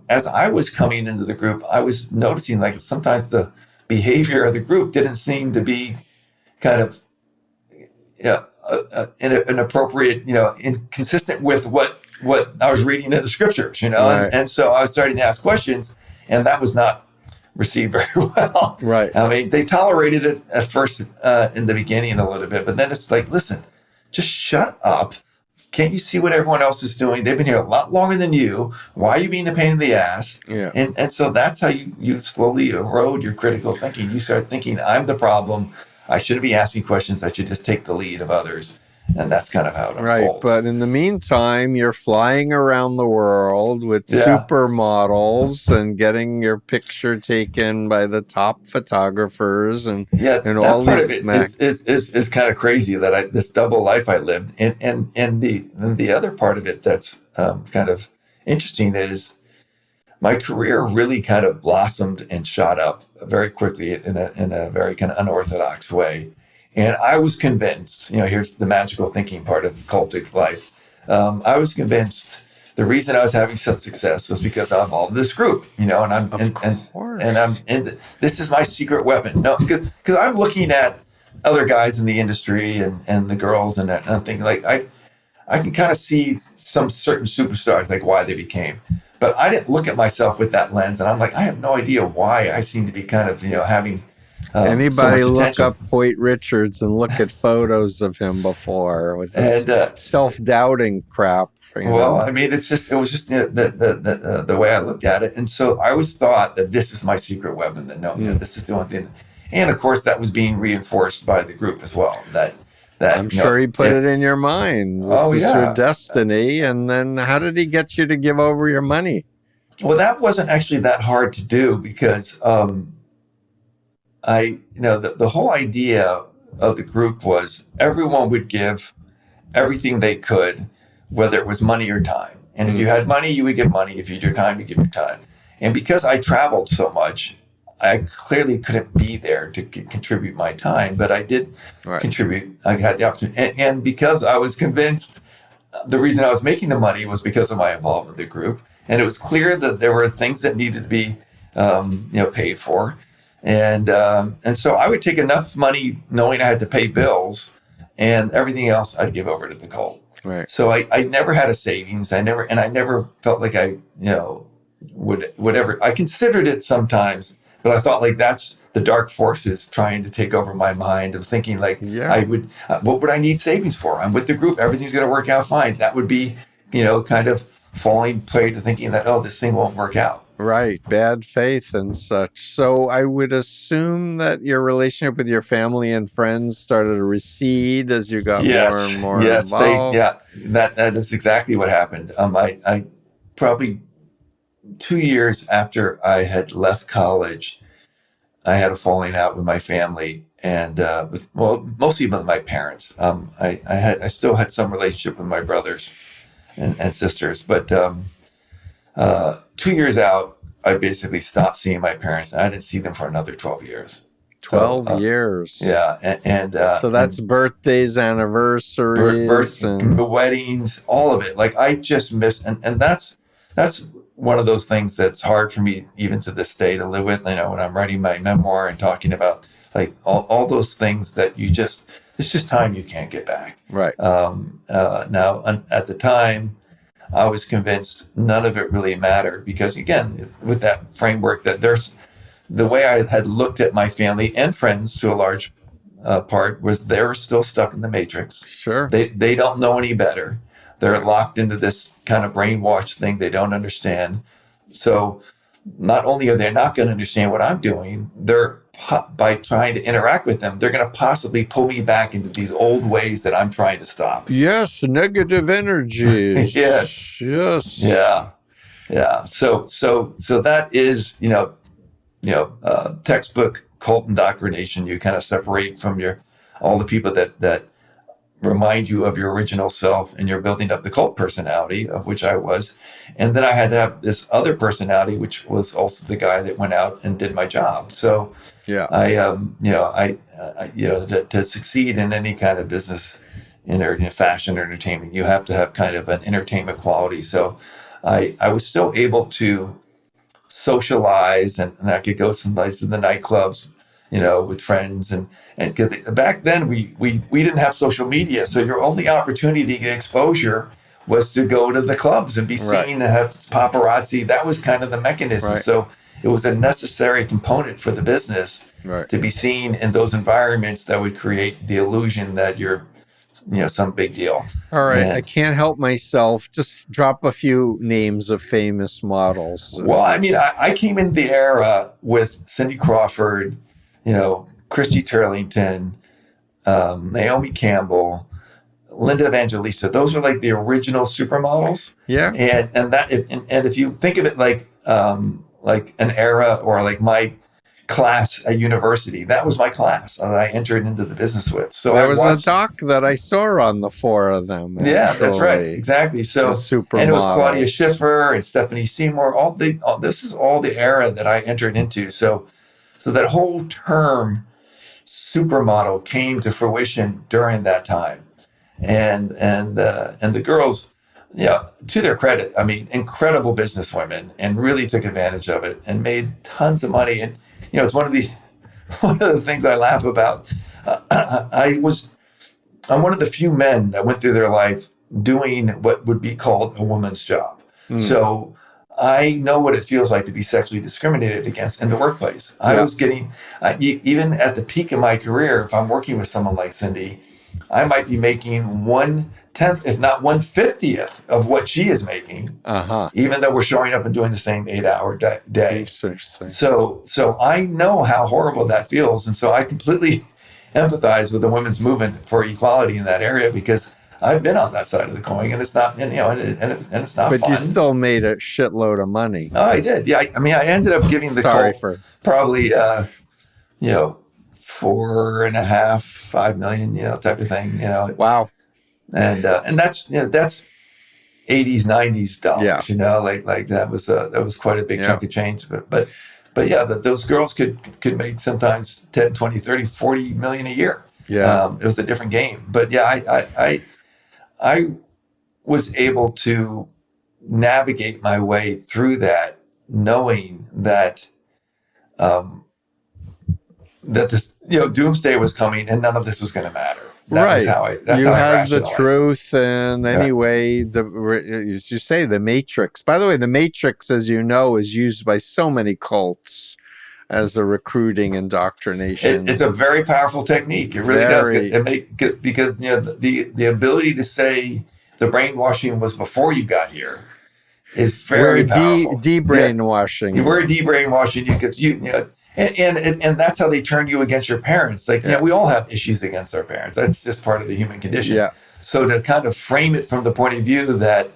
as I was coming into the group, I was noticing like sometimes the behavior of the group didn't seem to be kind of inappropriate, inconsistent with what I was reading in the scriptures, and so I was starting to ask questions, and that was not received very well. Right. I mean, they tolerated it at first in the beginning a little bit, but then it's like, listen, just shut up. Can't you see what everyone else is doing? They've been here a lot longer than you. Why are you being a pain in the ass? Yeah. And so that's how you slowly erode your critical thinking. You start thinking, I'm the problem. I shouldn't be asking questions. I should just take the lead of others. And that's kind of how it unfolds. Right, but in the meantime, you're flying around the world with supermodels and getting your picture taken by the top photographers and all these. Is kind of crazy that this double life I lived, and the other part of it that's kind of interesting is my career really kind of blossomed and shot up very quickly in a very kind of unorthodox way. And I was convinced, here's the magical thinking part of cultic life. I was convinced the reason I was having such success was because I'm involved in this group, and I'm in. This is my secret weapon. No, because I'm looking at other guys in the industry and the girls and I'm thinking like I can kind of see some certain superstars, like why they became, but I didn't look at myself with that lens, and I'm like, I have no idea why I seem to be kind of having. Anybody so look up Hoyt Richards and look at photos of him before with this self-doubting crap. Well, I mean, it was just the way I looked at it, and so I always thought that this is my secret weapon. That this is the only thing, and of course that was being reinforced by the group as well. That I'm sure he put it in your mind. This is your destiny. And then how did he get you to give over your money? Well, that wasn't actually that hard to do because the whole idea of the group was everyone would give everything they could, whether it was money or time. And if you had money, you would give money. If you had your time, you give your time. And because I traveled so much, I clearly couldn't be there to contribute my time, but I did contribute. I had the opportunity. And because I was convinced the reason I was making the money was because of my involvement with the group. And it was clear that there were things that needed to be, paid for. And so I would take enough money knowing I had to pay bills, and everything else I'd give over to the cult. Right. So I never had a savings. I never felt like I, would ever, I considered it sometimes, but I thought like that's the dark forces trying to take over my mind of thinking like what would I need savings for? I'm with the group. Everything's going to work out fine. That would be, kind of falling prey to thinking that, this thing won't work out. Right. Bad faith and such. So I would assume that your relationship with your family and friends started to recede as you got more and more involved. That is exactly what happened. I probably 2 years after I had left college, I had a falling out with my family and mostly with my parents. I still had some relationship with my brothers and sisters, but 2 years out, I basically stopped seeing my parents, and I didn't see them for another 12 years. 12 years. Yeah. And so that's birthdays, anniversaries, and weddings, all of it. Like I just missed, and that's one of those things that's hard for me even to this day to live with. When I'm writing my memoir and talking about like all those things that it's just time you can't get back. Right. Now, at the time, I was convinced none of it really mattered because, again, with that framework that there's the way I had looked at my family and friends to a large part was they were still stuck in the matrix. Sure. They don't know any better. They're locked into this kind of brainwashed thing they don't understand. So not only are they not going to understand what I'm doing, by trying to interact with them, they're going to possibly pull me back into these old ways that I'm trying to stop. Yes, negative energies. Yes. Yeah. So that is, textbook cult indoctrination. You kind of separate from all the people that remind you of your original self, and you're building up the cult personality, of which I was. And then I had to have this other personality, which was also the guy that went out and did my job. So to succeed in any kind of business in fashion or entertainment, you have to have kind of an entertainment quality. So I was still able to socialize, and I could go sometimes to the nightclubs, with friends, and back then we didn't have social media, so your only opportunity to get exposure was to go to the clubs and be seen and have paparazzi. That was kind of the mechanism. Right. So it was a necessary component for the business to be seen in those environments that would create the illusion that you're some big deal. All right. I can't help myself. Just drop a few names of famous models. Well, I mean, I came into the era with Cindy Crawford, Christy Turlington, Naomi Campbell, Linda Evangelista. Those were like the original supermodels. Yeah. And if you think of it like an era or like my class at university, that was my class that I entered into the business with. So there was a doc that I saw on the four of them. Actually. Yeah, that's right. Exactly. So, and it was Claudia Schiffer and Stephanie Seymour. This is all the era that I entered into. So that whole term supermodel came to fruition during that time. And the girls to their credit, I mean, incredible businesswomen, and really took advantage of it and made tons of money. And it's one of the things I laugh about. I'm one of the few men that went through their life doing what would be called a woman's job. So I know what it feels like to be sexually discriminated against in the workplace. I was getting, even at the peak of my career, if I'm working with someone like Cindy, I might be making 1/10, if not 1/50th of what she is making, even though we're showing up and doing the same 8-hour day. So I know how horrible that feels. And so I completely empathize with the women's movement for equality in that area, because I've been on that side of the coin, and it's not, and it's not fun. But you still made a shitload of money. Oh, I did. Yeah. I mean, I ended up giving the cult probably, 4.5, 5 million, type of thing, Wow. And that's 80s, 90s dollars, like that was quite a big chunk of change. But those girls could make sometimes 10, 20, 30, 40 million a year. Yeah. It was a different game. But I was able to navigate my way through that, knowing that that this, doomsday was coming, and none of this was going to matter. That's how I had the truth, and anyway, as you say, the Matrix. By the way, the Matrix, as you know, is used by so many cults as a recruiting indoctrination. It's a very powerful technique. It really does. Because the ability to say the brainwashing was before you got here is very powerful. De-brainwashing. Yeah. We're de-brainwashing you, and that's how they turn you against your parents. Like, we all have issues against our parents. That's just part of the human condition. Yeah. So to kind of frame it from the point of view that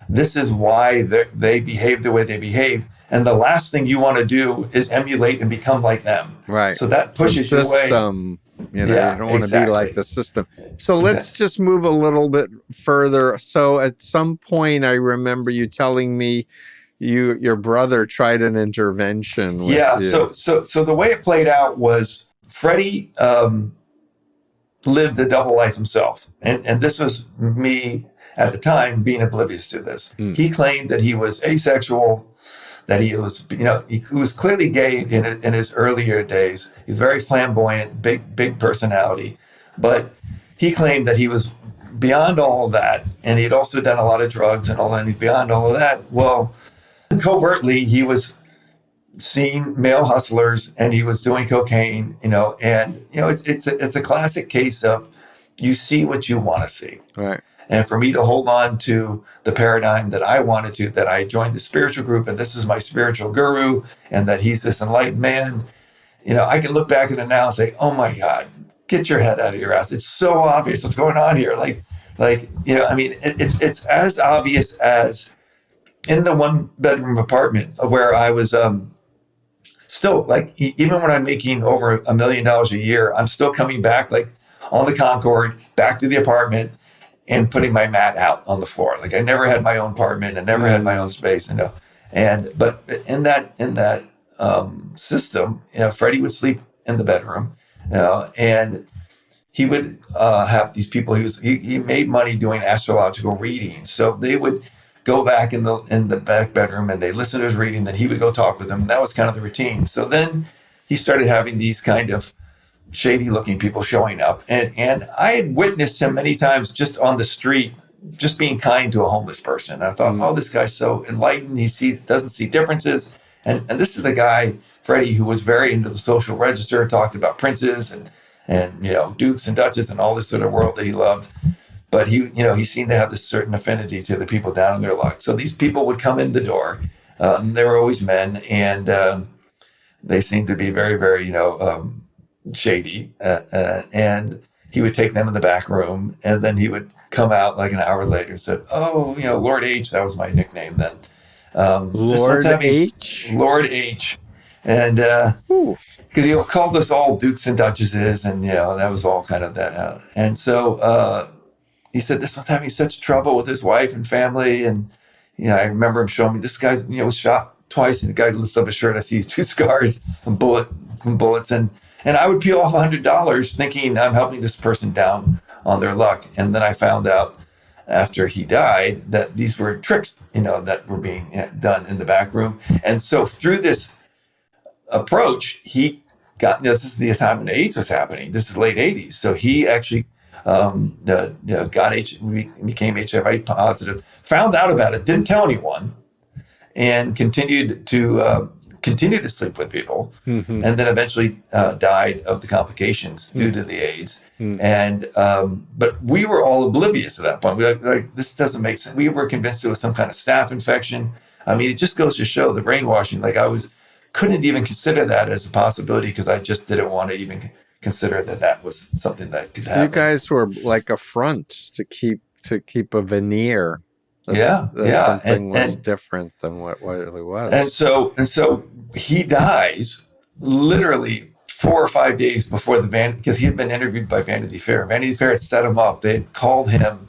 this is why they behave the way they behave, and the last thing you want to do is emulate and become like them. Right. So that pushes you away. You don't want to be like the system. So let's just move a little bit further. So at some point, I remember you telling me your brother tried an intervention with you. So the way it played out was Freddie lived a double life himself. And this was me at the time being oblivious to this. He claimed that he was asexual, that he was, he was clearly gay in his earlier days. He's very flamboyant, big personality. But he claimed that he was beyond all of that. And he'd also done a lot of drugs and all that. And he's beyond all of that. Well, covertly, he was seeing male hustlers, and he was doing cocaine, it's a classic case of you see what you want to see. Right. And for me to hold on to the paradigm that I wanted to, that I joined the spiritual group, and this is my spiritual guru, and that he's this enlightened man, I can look back at it now and say, oh my God, get your head out of your ass. It's so obvious what's going on here. It's as obvious as in the 1-bedroom apartment where I was still, even when I'm making over $1 million a year, I'm still coming back on the Concorde back to the apartment and putting my mat out on the floor. I never had my own apartment and never had my own space, but in that system, Freddie would sleep in the bedroom, and he would have these people. He made money doing astrological readings, so they would go back in the back bedroom and they listen to his reading. Then he would go talk with them, and that was kind of the routine. So then he started having these kind of shady looking people showing up. And I had witnessed him many times just on the street, just being kind to a homeless person. And I thought, oh, this guy's so enlightened. He doesn't see differences. And this is the guy, Freddie, who was very into the social register, talked about princes and dukes and duchesses and all this sort of world that he loved. But he seemed to have this certain affinity to the people down in their luck. So these people would come in the door. They were always men, and they seemed to be very, very, shady, and he would take them in the back room, and then he would come out an hour later and said, oh, Lord H, that was my nickname then. Lord H? Lord H. And because he called us all dukes and duchesses, and that was all kind of that. And so he said this one's having such trouble with his wife and family, and I remember him showing me this guy was shot twice, and the guy lifts up his shirt, I see 2 scars from bullets, and I would peel off $100 thinking I'm helping this person down on their luck. And then I found out after he died that these were tricks, that were being done in the back room. And so through this approach, he got, this is the time when AIDS was happening. This is late 80s. So he actually became HIV positive, found out about it, didn't tell anyone, and continued to sleep with people, and then eventually died of the complications due to the AIDS. And but we were all oblivious at that point. We were like, this doesn't make sense. We were convinced it was some kind of staph infection. I mean, it just goes to show the brainwashing. Like couldn't even consider that as a possibility because I just didn't want to even consider that was something that could happen. You guys were like a front to keep a veneer. Something was different than what it really was. And so he dies literally 4 or 5 days before because he had been interviewed by Vanity Fair. Vanity Fair had set him up. They had called him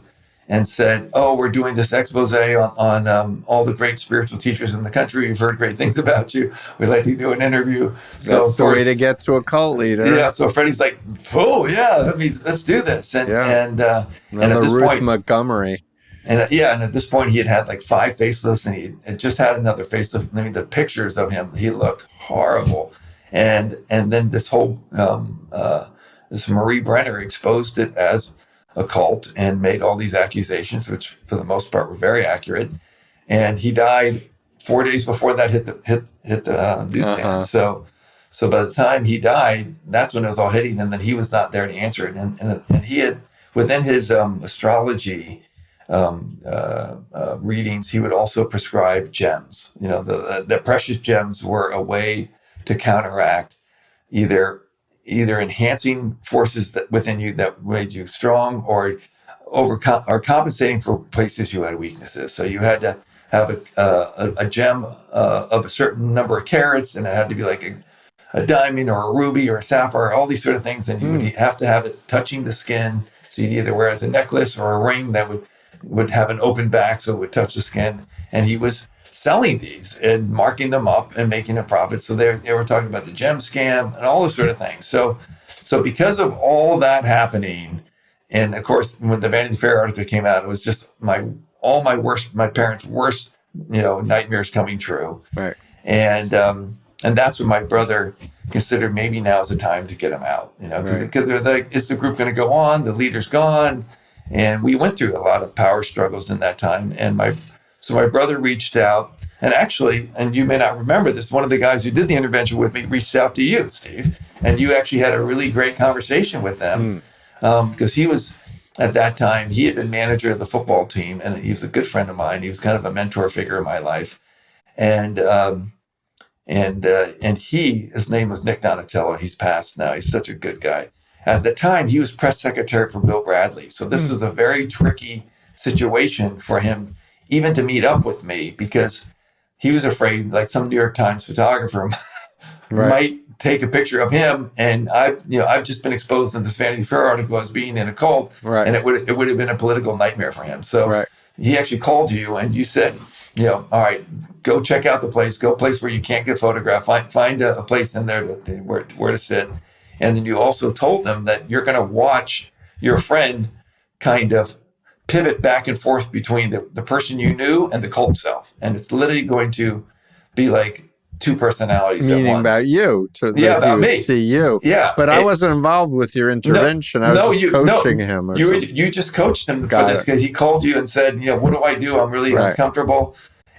and said, "Oh, we're doing this expose on all the great spiritual teachers in the country. We've heard great things about you. We'd like to do an interview." So that's the way to get to a cult leader. Yeah. So Freddie's like, "Oh yeah, let's do this." And at this Ruth point, Montgomery. And at this point, he had like 5 facelifts, and he had just had another facelift. I mean, the pictures of him, he looked horrible. And then this whole this Marie Brenner exposed it as a cult and made all these accusations, which for the most part were very accurate. And he died 4 days before that hit the newsstand. So by the time he died, that's when it was all hitting, and then he was not there to answer it. And he had, within his astrology readings, he would also prescribe gems. The precious gems were a way to counteract either enhancing forces that within you that made you strong, or compensating for places you had weaknesses. So you had to have a gem of a certain number of carats, and it had to be like a diamond or a ruby or a sapphire, all these sort of things. And you would have to have it touching the skin. So you'd either wear it as a necklace or a ring that would have an open back so it would touch the skin. And he was selling these and marking them up and making a profit. So they were talking about the gem scam and all this sort of things. So because of all that happening, and of course, when the Vanity Fair article came out, it was just my parents' worst, nightmares coming true. Right. And that's when my brother considered maybe now's the time to get him out, because they're like, is the group going to go on? The leader's gone. And we went through a lot of power struggles in that time. And my brother reached out, and actually, and you may not remember this, one of the guys who did the intervention with me reached out to you, Steve, and you actually had a really great conversation with them, because he was, at that time, he had been manager of the football team, and he was a good friend of mine. He was kind of a mentor figure in my life. And his name was Nick Donatello. He's passed now. He's such a good guy. At the time, he was press secretary for Bill Bradley. So this was a very tricky situation for him even to meet up with me, because he was afraid, like some New York Times photographer might take a picture of him. And I've just been exposed in this Vanity Fair article as being in a cult, and it would have been a political nightmare for him. So he actually called you, and you said, all right, go check out the place, go a place where you can't get photographed, find a place in there where to sit. And then you also told them that you're going to watch your friend kind of pivot back and forth between the person you knew and the cult self. And it's literally going to be like two personalities meaning at once. About you. About me. See you. Yeah. But I wasn't involved with your intervention. I was just coaching him. You just coached him for this, because he called you and said, what do I do? I'm really uncomfortable.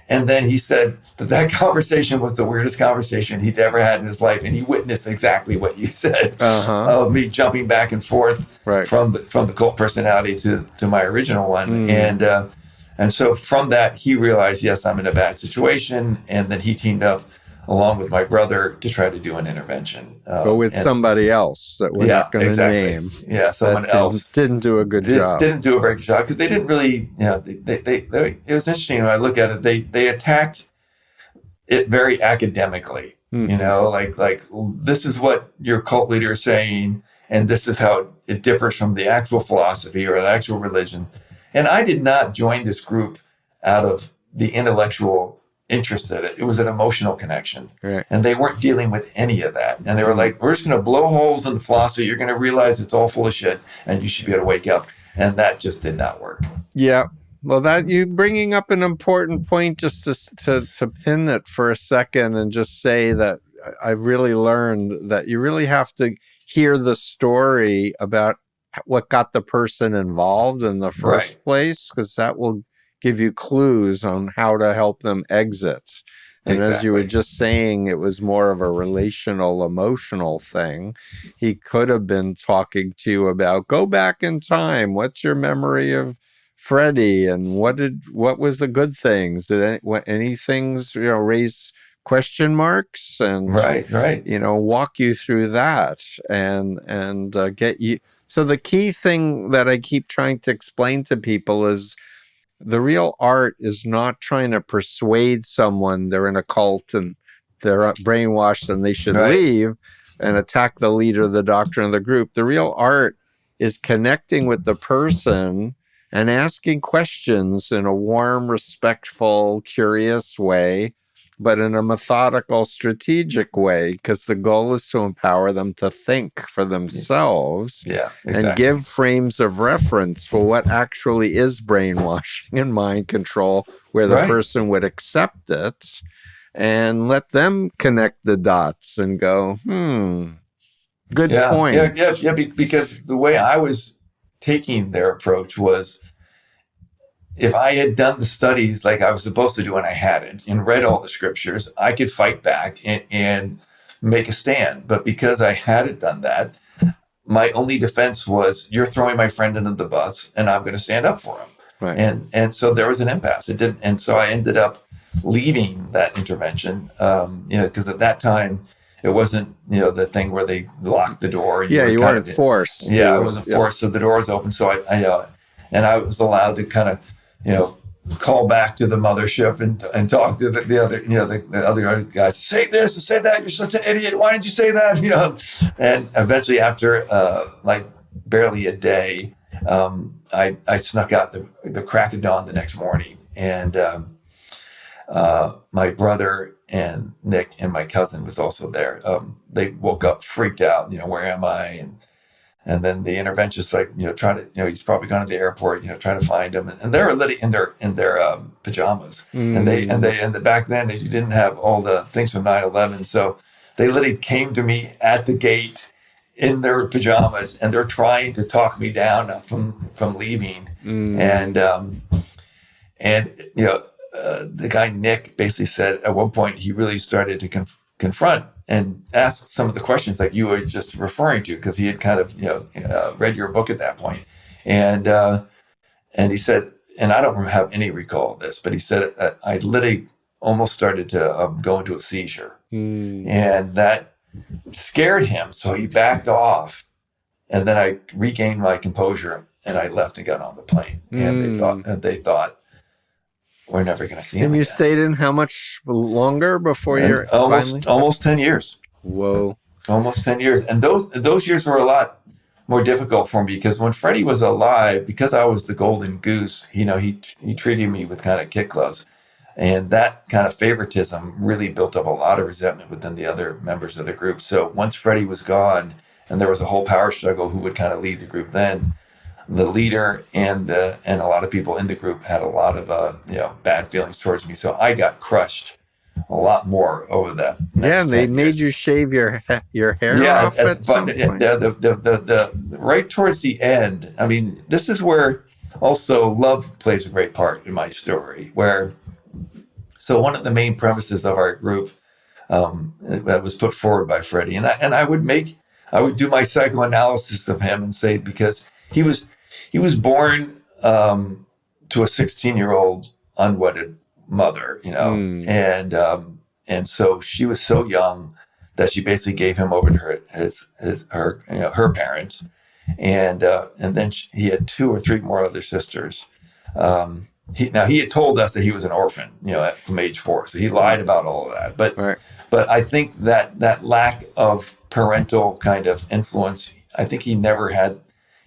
And then he said that conversation was the weirdest conversation he'd ever had in his life, and he witnessed exactly what you said, of me jumping back and forth from the cult personality to my original one, and so from that he realized, yes, I'm in a bad situation, and then he teamed up along with my brother to try to do an intervention, but with somebody else that we're not going to name. Yeah, someone else didn't do a good job. Didn't do a very good job, because they didn't really. It was interesting when I look at it. They attacked it very academically. Like this is what your cult leader is saying, and this is how it differs from the actual philosophy or the actual religion. And I did not join this group out of the intellectual interest in it. It was an emotional connection. And they weren't dealing with any of that. And they were like, we're just going to blow holes in the philosophy. You're going to realize it's all full of shit, and you should be able to wake up. And that just did not work. Yeah. Well, that you bringing up an important point, just to pin it for a second and just say that I've really learned that you really have to hear the story about what got the person involved in the first place, because that will give you clues on how to help them exit. And as you were just saying, it was more of a relational, emotional thing. He could have been talking to you about, go back in time. What's your memory of Freddie? And what was the good things? Did any things, raise question marks? And, right. Walk you through that and get you. So the key thing that I keep trying to explain to people is, the real art is not trying to persuade someone they're in a cult and they're brainwashed and they should leave and attack the leader, the doctrine of the group. The real art is connecting with the person and asking questions in a warm, respectful, curious way, but in a methodical, strategic way, because the goal is to empower them to think for themselves and give frames of reference for what actually is brainwashing and mind control, where the person would accept it, and let them connect the dots and go, good point. Yeah, because the way I was taking their approach was, if I had done the studies like I was supposed to do and I hadn't, and read all the scriptures, I could fight back and make a stand. But because I hadn't done that, my only defense was, you're throwing my friend under the bus and I'm going to stand up for him. Right. And so there was an impasse. And so I ended up leading that intervention, because at that time, it wasn't, the thing where they locked the door. You weren't forced. Yeah, I wasn't forced. So the door was open. So I was allowed to kind of, call back to the mothership and talk to the other, the other guys. Say this and say that. You're such an idiot. Why did you say that? And eventually, after like barely a day, I snuck out the crack of dawn the next morning, and my brother and Nick and my cousin was also there. They woke up freaked out. Where am I? And then the interventionist, trying to, he's probably gone to the airport, trying to find him. And they were literally in their pajamas. And back then you didn't have all the things from 9/11. So they literally came to me at the gate in their pajamas, and they're trying to talk me down from leaving. And the guy, Nick, basically said at one point, he really started to confront and ask some of the questions like you were just referring to, because he had kind of, read your book at that point. And he said, and I don't have any recall of this, but he said, I literally almost started to go into a seizure. And that scared him. So he backed off, and then I regained my composure and I left and got on the plane. And they thought, we're never going to see him And you again. stayed in how much longer before you're almost 10 years. Whoa. Almost 10 years. And those years were a lot more difficult for me, because when Freddie was alive, because I was the golden goose, he treated me with kind of kid gloves. And that kind of favoritism really built up a lot of resentment within the other members of the group. So once Freddie was gone and there was a whole power struggle, who would kind of lead the group then, the leader and a lot of people in the group had a lot of bad feelings towards me. So I got crushed a lot more over that. Yeah, they made you shave your hair off at some point. The right towards the end. I mean, this is where also love plays a great part in my story. So one of the main premises of our group that was put forward by Freddie, and I would do my psychoanalysis of him and say, because he was born to a 16-year-old unwedded mother, and so she was so young that she basically gave him over to her parents, and then he had 2 or 3 more other sisters. He had told us that he was an orphan, from age 4, so he lied about all of that. But I think that lack of parental kind of influence, I think he never had.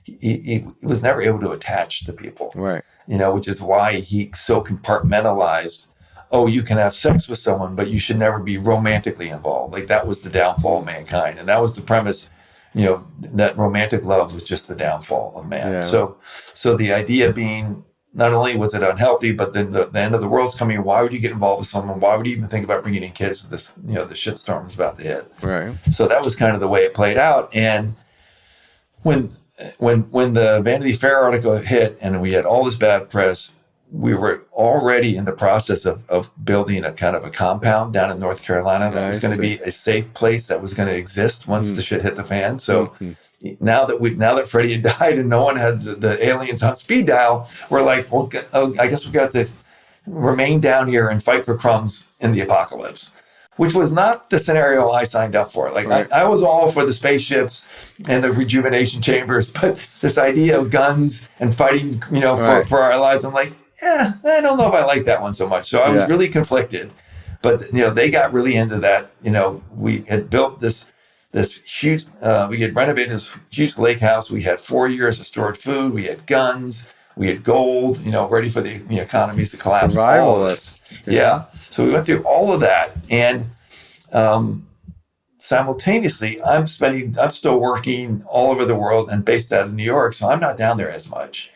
He was never able to attach to people, right? Which is why he so compartmentalized. Oh, you can have sex with someone, but you should never be romantically involved. Like, that was the downfall of mankind, and that was the premise, that romantic love was just the downfall of man. Yeah. So the idea being, not only was it unhealthy, but then the end of the world's coming. Why would you get involved with someone? Why would you even think about bringing in kids to this, the shitstorm is about to hit? Right. So that was kind of the way it played out. And when the Vanity Fair article hit and we had all this bad press, we were already in the process of building a kind of a compound down in North Carolina that was going to be a safe place that was going to exist once the shit hit the fan. So now that Freddie had died and no one had the aliens on speed dial, we're like, well, I guess we got to remain down here and fight for crumbs in the apocalypse, which was not the scenario I signed up for. Like, right. I was all for the spaceships and the rejuvenation chambers, but this idea of guns and fighting, for our lives, I'm like, I don't know if I like that one so much. So I was really conflicted. But, they got really into that. We had built this huge, we had renovated this huge lake house. We had 4 years of stored food. We had guns. We had gold, ready for the economies to collapse. Survivalist. Yeah. So we went through all of that. And simultaneously, I'm still working all over the world and based out of New York. So I'm not down there as much.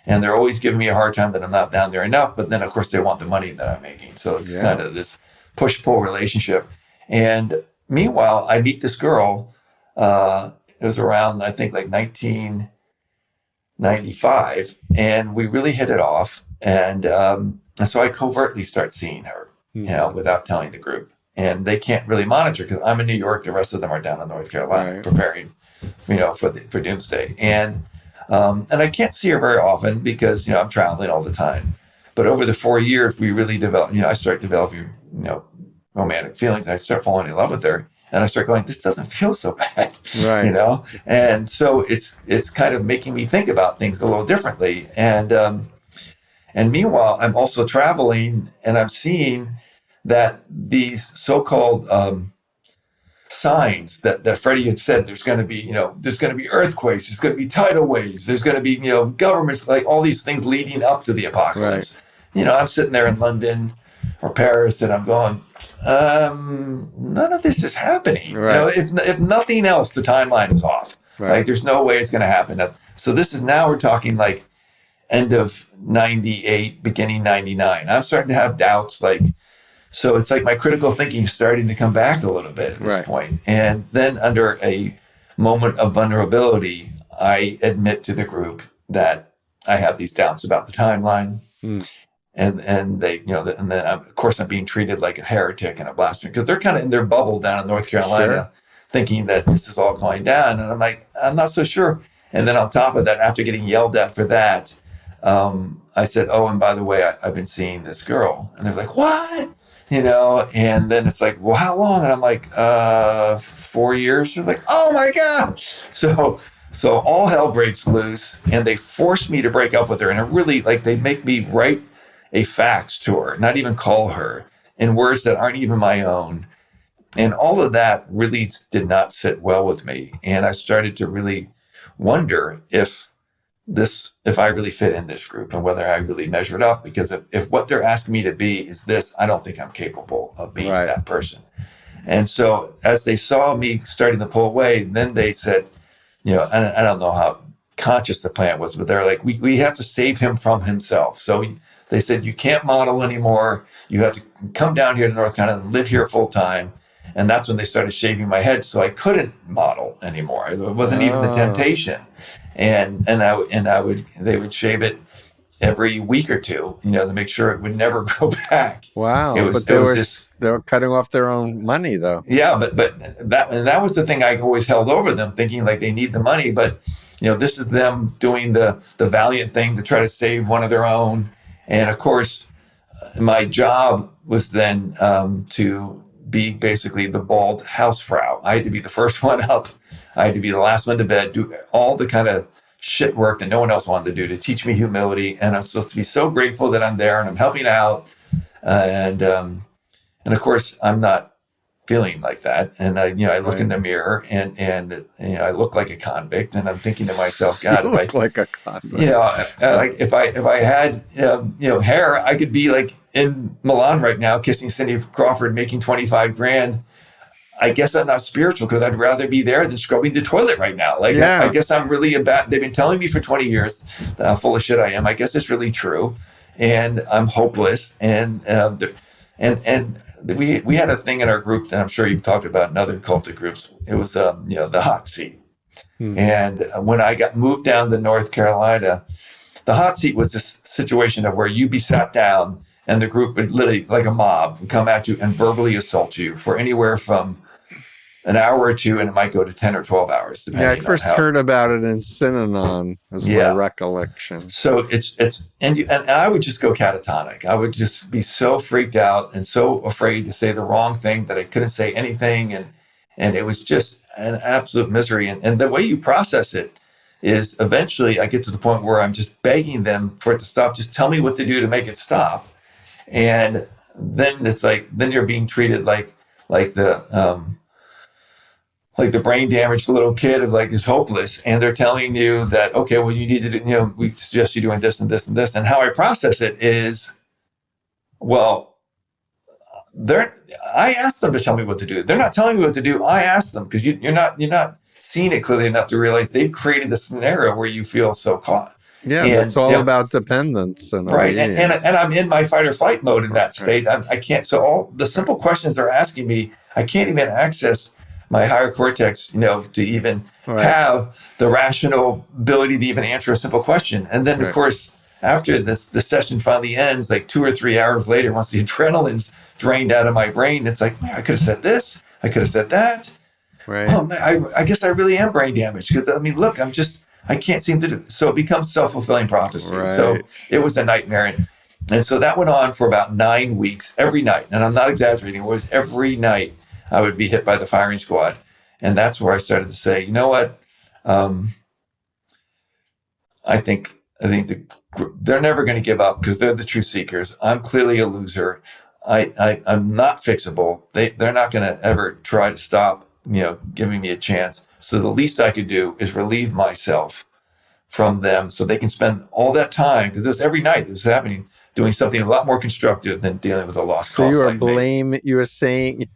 And they're always giving me a hard time that I'm not down there enough. But then, of course, they want the money that I'm making. So it's kind of this push-pull relationship. And meanwhile, I meet this girl. It was around, I think, like 1995. And we really hit it off. And so I covertly start seeing her, without telling the group. And they can't really monitor because I'm in New York. The rest of them are down in North Carolina preparing, for Doomsday. And I can't see her very often because, I'm traveling all the time. But over the 4 years, we really developed, I start developing, romantic feelings. And I start falling in love with her. And I start going, this doesn't feel so bad, And so it's kind of making me think about things a little differently. And meanwhile, I'm also traveling and I'm seeing that these so-called signs that Freddie had said there's going to be, there's going to be earthquakes, there's going to be tidal waves, there's going to be, governments, like all these things leading up to the apocalypse. Right. I'm sitting there in London or Paris and I'm going, none of this is happening. Right. If nothing else, the timeline is off. Right. Like there's no way it's going to happen. So this is now we're talking like end of 98, beginning 99. I'm starting to have doubts so it's like my critical thinking is starting to come back a little bit at this point. And then under a moment of vulnerability, I admit to the group that I have these doubts about the timeline. And they, and then of course I'm being treated like a heretic and a blasphemer because they're kind of in their bubble down in North Carolina thinking that this is all going down. And I'm like, I'm not so sure. And then on top of that, after getting yelled at for that, I said, oh, and by the way, I've been seeing this girl. And they're like, what? And then it's like, well, how long? And I'm like, 4 years. They're like, oh my God. So all hell breaks loose and they force me to break up with her. And it really, they make me write a fax to her, not even call her in words that aren't even my own. And all of that really did not sit well with me. And I started to really wonder if I really fit in this group and whether I really measured up, because if what they're asking me to be is this, I don't think I'm capable of being that person. And so as they saw me starting to pull away, then they said, I don't know how conscious the plan was, but they're like, we have to save him from himself. So they said, you can't model anymore. You have to come down here to North Carolina and live here full time. And that's when they started shaving my head, so I couldn't model anymore. It wasn't even the temptation. And they would shave it every week or two, to make sure it would never grow back. Wow! But they were cutting off their own money, though. Yeah, but that was the thing I always held over them, thinking like they need the money, but this is them doing the valiant thing to try to save one of their own. And of course, my job was then to be basically the bald housefrau. I had to be the first one up. I had to be the last one to bed, do all the kind of shit work that no one else wanted to do to teach me humility. And I'm supposed to be so grateful that I'm there and I'm helping out. And of course, I'm not feeling like that. And I look in the mirror and I look like a convict. And I'm thinking to myself, God, you look like a convict. Like if I had hair, I could be like in Milan right now, kissing Cindy Crawford, making $25,000 I guess I'm not spiritual because I'd rather be there than scrubbing the toilet right now. Like, I guess I'm really they've been telling me for 20 years how full of shit I am. I guess it's really true. And I'm hopeless. And we had a thing in our group that I'm sure you've talked about in other cultic groups. It was, the hot seat. And when I got moved down to North Carolina, the hot seat was this situation of where you'd be sat down and the group would literally, like a mob, would come at you and verbally assault you for anywhere from an hour or two, and it might go to 10 or 12 hours, depending on I first heard about it in Synanon, as my recollection. So and I would just go catatonic. I would just be so freaked out and so afraid to say the wrong thing that I couldn't say anything. And it was just an absolute misery. And the way you process it is eventually I get to the point where I'm just begging them for it to stop. Just tell me what to do to make it stop. And then it's like, then you're being treated like the brain damaged little kid is hopeless. And they're telling you that, okay, well, you need to do, we suggest you doing this and this and this. And how I process it is, well, I asked them to tell me what to do. They're not telling me what to do. I asked them because you're not seeing it clearly enough to realize they've created the scenario where you feel so caught. Yeah, and it's all about dependence. And right. And I'm in my fight or flight mode in that state. I can't. So all the simple questions they're asking me, I can't even access my higher cortex, to even have the rational ability to even answer a simple question. And then, of course, after the session finally ends, like 2 or 3 hours later, once the adrenaline's drained out of my brain, it's like, man, I could have said this. I could have said that. Right. Oh, man, I guess I really am brain damaged because, look, I can't seem to do it. So it becomes self-fulfilling prophecy. Right. So it was a nightmare. And so that went on for about 9 weeks, every night. And I'm not exaggerating. It was every night I would be hit by the firing squad. And that's where I started to say, you know what? I think they're never going to give up because they're the true seekers. I'm clearly a loser. I'm not fixable. They're not going to ever try to stop, giving me a chance. So the least I could do is relieve myself from them so they can spend all that time, because this every night this is happening, doing something a lot more constructive than dealing with a lost cause. So you were saying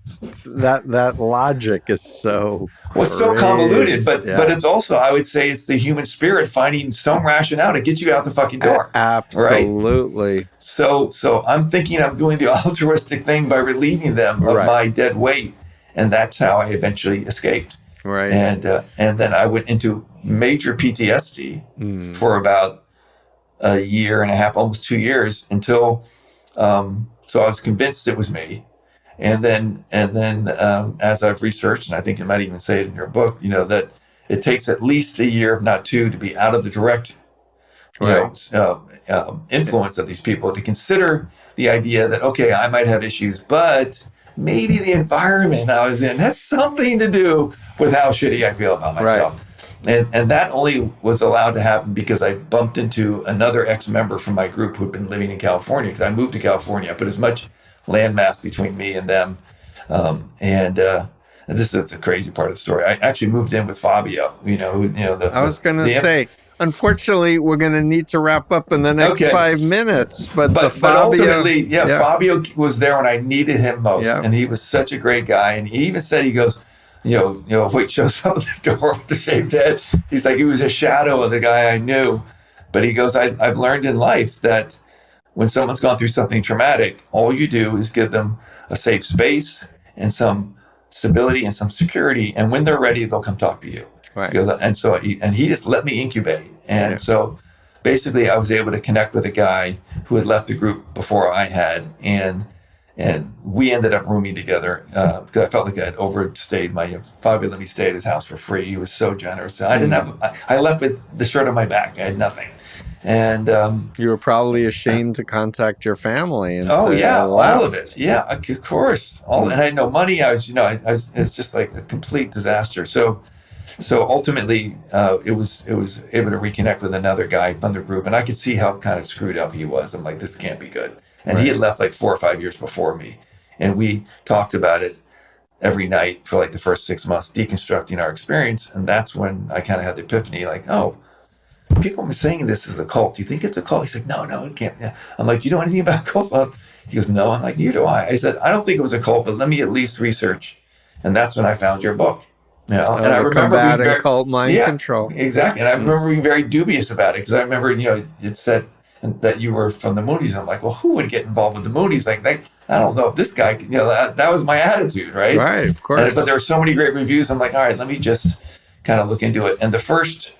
that logic is so so convoluted, but it's also, I would say, it's the human spirit finding some rationale to get you out the fucking door. Absolutely. Right? So I'm thinking I'm doing the altruistic thing by relieving them of my dead weight, and that's how I eventually escaped. Right. And then I went into major PTSD for about a year and a half, almost 2 years, until so I was convinced it was me. And then as I've researched, and I think you might even say it in your book, that it takes at least a year, if not two, to be out of the direct influence of these people, to consider the idea that, okay, I might have issues, but maybe the environment I was in has something to do with how shitty I feel about myself. And that only was allowed to happen because I bumped into another ex-member from my group who'd been living in California, because I moved to California. I put as much landmass between me and them. And this is the crazy part of the story. I actually moved in with Fabio, I was going to say, unfortunately, we're going to need to wrap up in the next 5 minutes. But ultimately, Fabio was there when I needed him most. Yeah. And he was such a great guy. And he even said, he goes, Hoyt shows up at the door with the shaved head. He's like, he was a shadow of the guy I knew. But he goes, I've learned in life that when someone's gone through something traumatic, all you do is give them a safe space and some stability and some security. And when they're ready, they'll come talk to you. Right. He goes, and he just let me incubate. And so basically I was able to connect with a guy who had left the group before I had. And we ended up rooming together because I felt like I had overstayed. Fabio let me stay at his house for free. He was so generous. I left with the shirt on my back. I had nothing. And you were probably ashamed to contact your family. And all of it. Yeah, of course. And I had no money. I was, it's just like a complete disaster. So ultimately, it was able to reconnect with another guy from the group, and I could see how kind of screwed up he was. I'm like, this can't be good. And he had left like 4 or 5 years before me, and we talked about it every night for like the first 6 months, deconstructing our experience. And that's when I kind of had the epiphany, like, oh, people are saying this is a cult. Do you think it's a cult? He's like, no, it can't. I'm like, do you know anything about cults? He goes, no. I'm like, neither do I. I said, I don't think it was a cult, but let me at least research And that's when I found your book. And I The remember being combating very, cult mind yeah, control. exactly. And I remember being very dubious about it because I remember, it said that you were from the Moonies. I'm like, well, who would get involved with the Moonies? Like, I don't know if this guy, that was my attitude, right? Right, of course. But there were so many great reviews. I'm like, all right, let me just kind of look into it. And the first,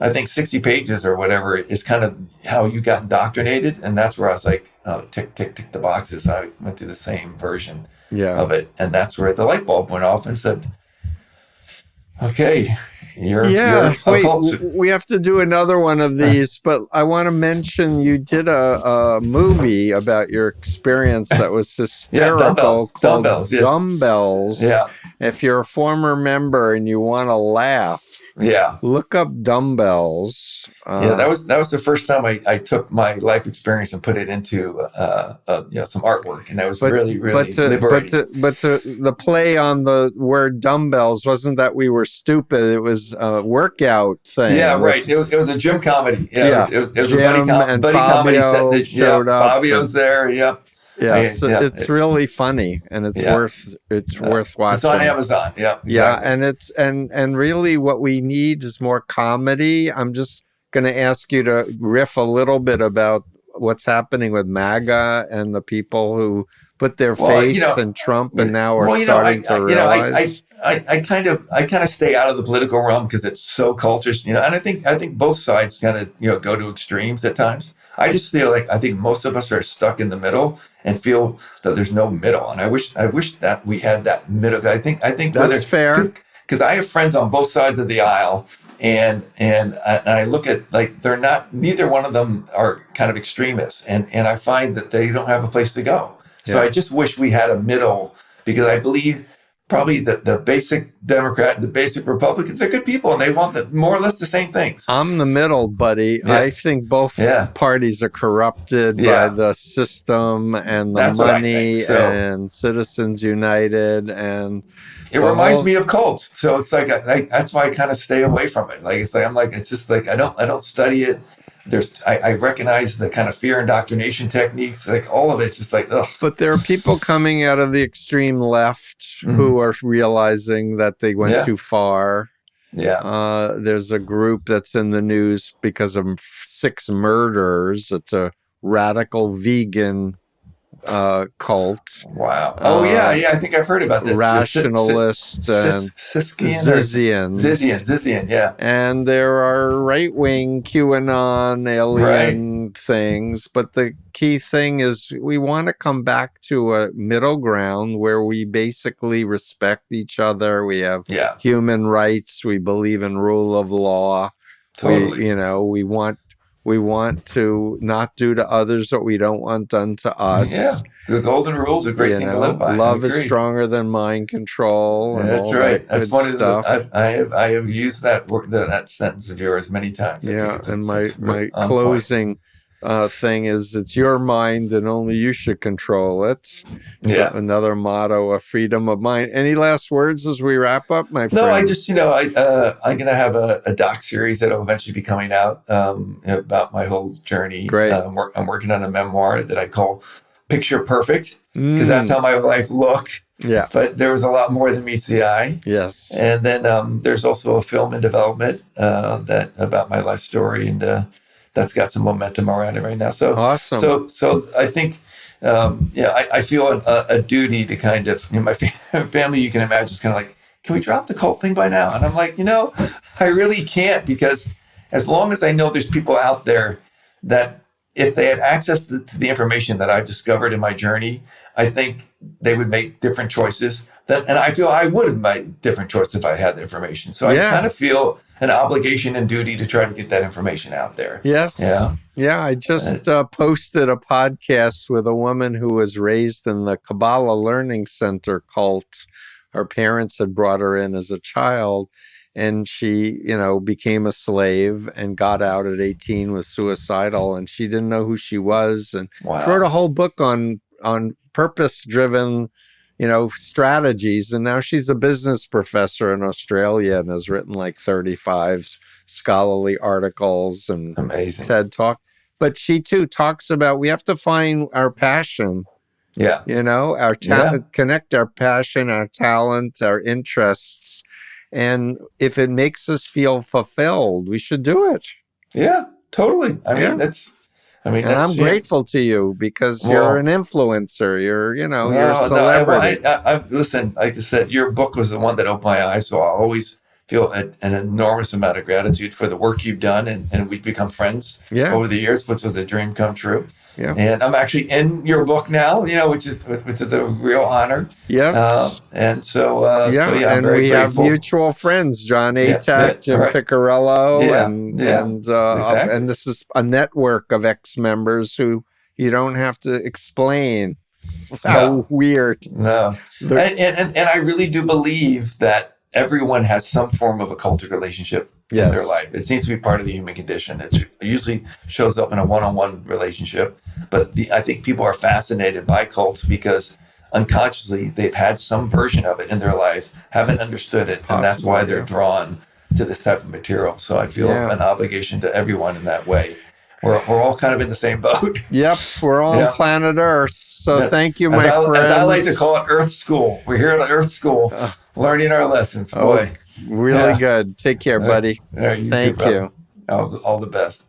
I think 60 pages or whatever is kind of how you got indoctrinated. And that's where I was like, oh, tick, tick, tick the boxes. I went through the same version of it. And that's where the light bulb went off and said, okay, you're a cult. We have to do another one of these, but I want to mention you did a movie about your experience that was hysterical called Dumbbells. Yeah. If you're a former member and you want to laugh, look up Dumbbells. That was the first time I took my life experience and put it into some artwork, and that was really liberating. But the play on the word dumbbells wasn't that we were stupid; it was a workout thing. Yeah, right. It was a gym comedy. It was Jim a buddy comedy set. Showed up. Fabio's there. Yeah. It's really funny, and it's worth watching. It's on Amazon. Yeah, exactly. Yeah, and and really, what we need is more comedy. I'm just going to ask you to riff a little bit about what's happening with MAGA and the people who put their faith in Trump and now are starting to realize. I kind of stay out of the political realm because it's so cultish, and I think both sides kind of go to extremes at times. I just feel like I think most of us are stuck in the middle and feel that there's no middle, and I wish that we had that middle. I think that's fair because I have friends on both sides of the aisle, and I look at neither one of them are kind of extremists, and I find that they don't have a place to go. So I just wish we had a middle because I believe. Probably the basic Democrat and the basic Republicans are good people and they want more or less the same things. I'm the middle, buddy. Yeah. I think both parties are corrupted by the system and the money and Citizens United and it reminds me of cults. So it's like that's why I kind of stay away from it. It's just like I don't study it. I recognize the kind of fear indoctrination techniques, like all of it's just like, ugh. But there are people coming out of the extreme left who are realizing that they went too far. Yeah. There's a group that's in the news because of 6 murders. It's a radical vegan cult. Wow. I think I've heard about this. Rationalists and Zizians, yeah. And there are right-wing QAnon alien things, but the key thing is we want to come back to a middle ground where we basically respect each other. We have human rights. We believe in rule of law. Totally. We want to not do to others what we don't want done to us. Yeah, the golden rule is a great thing to live by. Love is stronger than mind control. And that's all right. That's funny. Stuff. I have used that sentence of yours many times. And my closing thing is it's your mind and only you should control it. Yeah. So another motto of freedom of mind. Any last words as we wrap up, my friend? No, I just, I'm going to have a doc series that'll eventually be coming out about my whole journey. Great. I'm working on a memoir that I call Picture Perfect because that's how my life looked. Yeah. But there was a lot more than meets the eye. Yes. And then there's also a film in development that about my life story and that's got some momentum around it right now. So awesome. So I think, I feel a duty to kind of, my family, you can imagine, is kind of like, can we drop the cult thing by now? And I'm like, I really can't because as long as I know there's people out there that if they had access to the information that I've discovered in my journey, I think they would make different choices. And I feel I would have made different choices if I had the information. So I kind of feel an obligation and duty to try to get that information out there. Yes. Yeah. Yeah. I just posted a podcast with a woman who was raised in the Kabbalah Learning Center cult. Her parents had brought her in as a child. And she, became a slave and got out at 18, was suicidal, and she didn't know who she was. And she wrote a whole book on purpose-driven, strategies. And now she's a business professor in Australia and has written like 35 scholarly articles and amazing TED Talk. But she too talks about we have to find our passion Yeah. Our connect our passion, our talent, our interests. And if it makes us feel fulfilled, we should do it. Yeah, totally. I mean, and I'm grateful to you because you're an influencer. You're a celebrity. Listen, like I said, your book was the one that opened my eyes. So I always feel an enormous amount of gratitude for the work you've done. And we've become friends over the years, which was a dream come true. Yeah. And I'm actually in your book now, which is a real honor. Yes. And so, I'm very grateful. Have mutual friends, John Atack, Jim Piccarello, and this is a network of ex-members who you don't have to explain. How weird. No. And I really do believe that everyone has some form of a cultic relationship in their life. It seems to be part of the human condition. It usually shows up in a one-on-one relationship. But I think people are fascinated by cults because unconsciously they've had some version of it in their life, haven't understood it, and that's why they're drawn to this type of material. So I feel an obligation to everyone in that way. We're all kind of in the same boat. Yep, we're all on planet Earth. So thank you, my friend. As I like to call it, Earth School. We're here at Earth School, learning our lessons. Boy, really good. Take care, buddy. Thank you. All the best.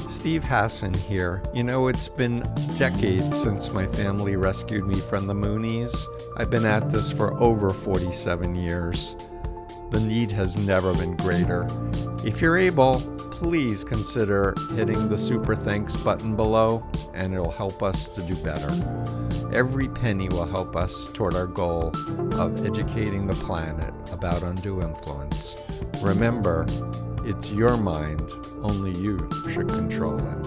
Steve Hassan here. It's been decades since my family rescued me from the Moonies. I've been at this for over 47 years. The need has never been greater. If you're able, please consider hitting the super thanks button below, and it'll help us to do better. Every penny will help us toward our goal of educating the planet about undue influence. Remember, it's your mind, only you should control it.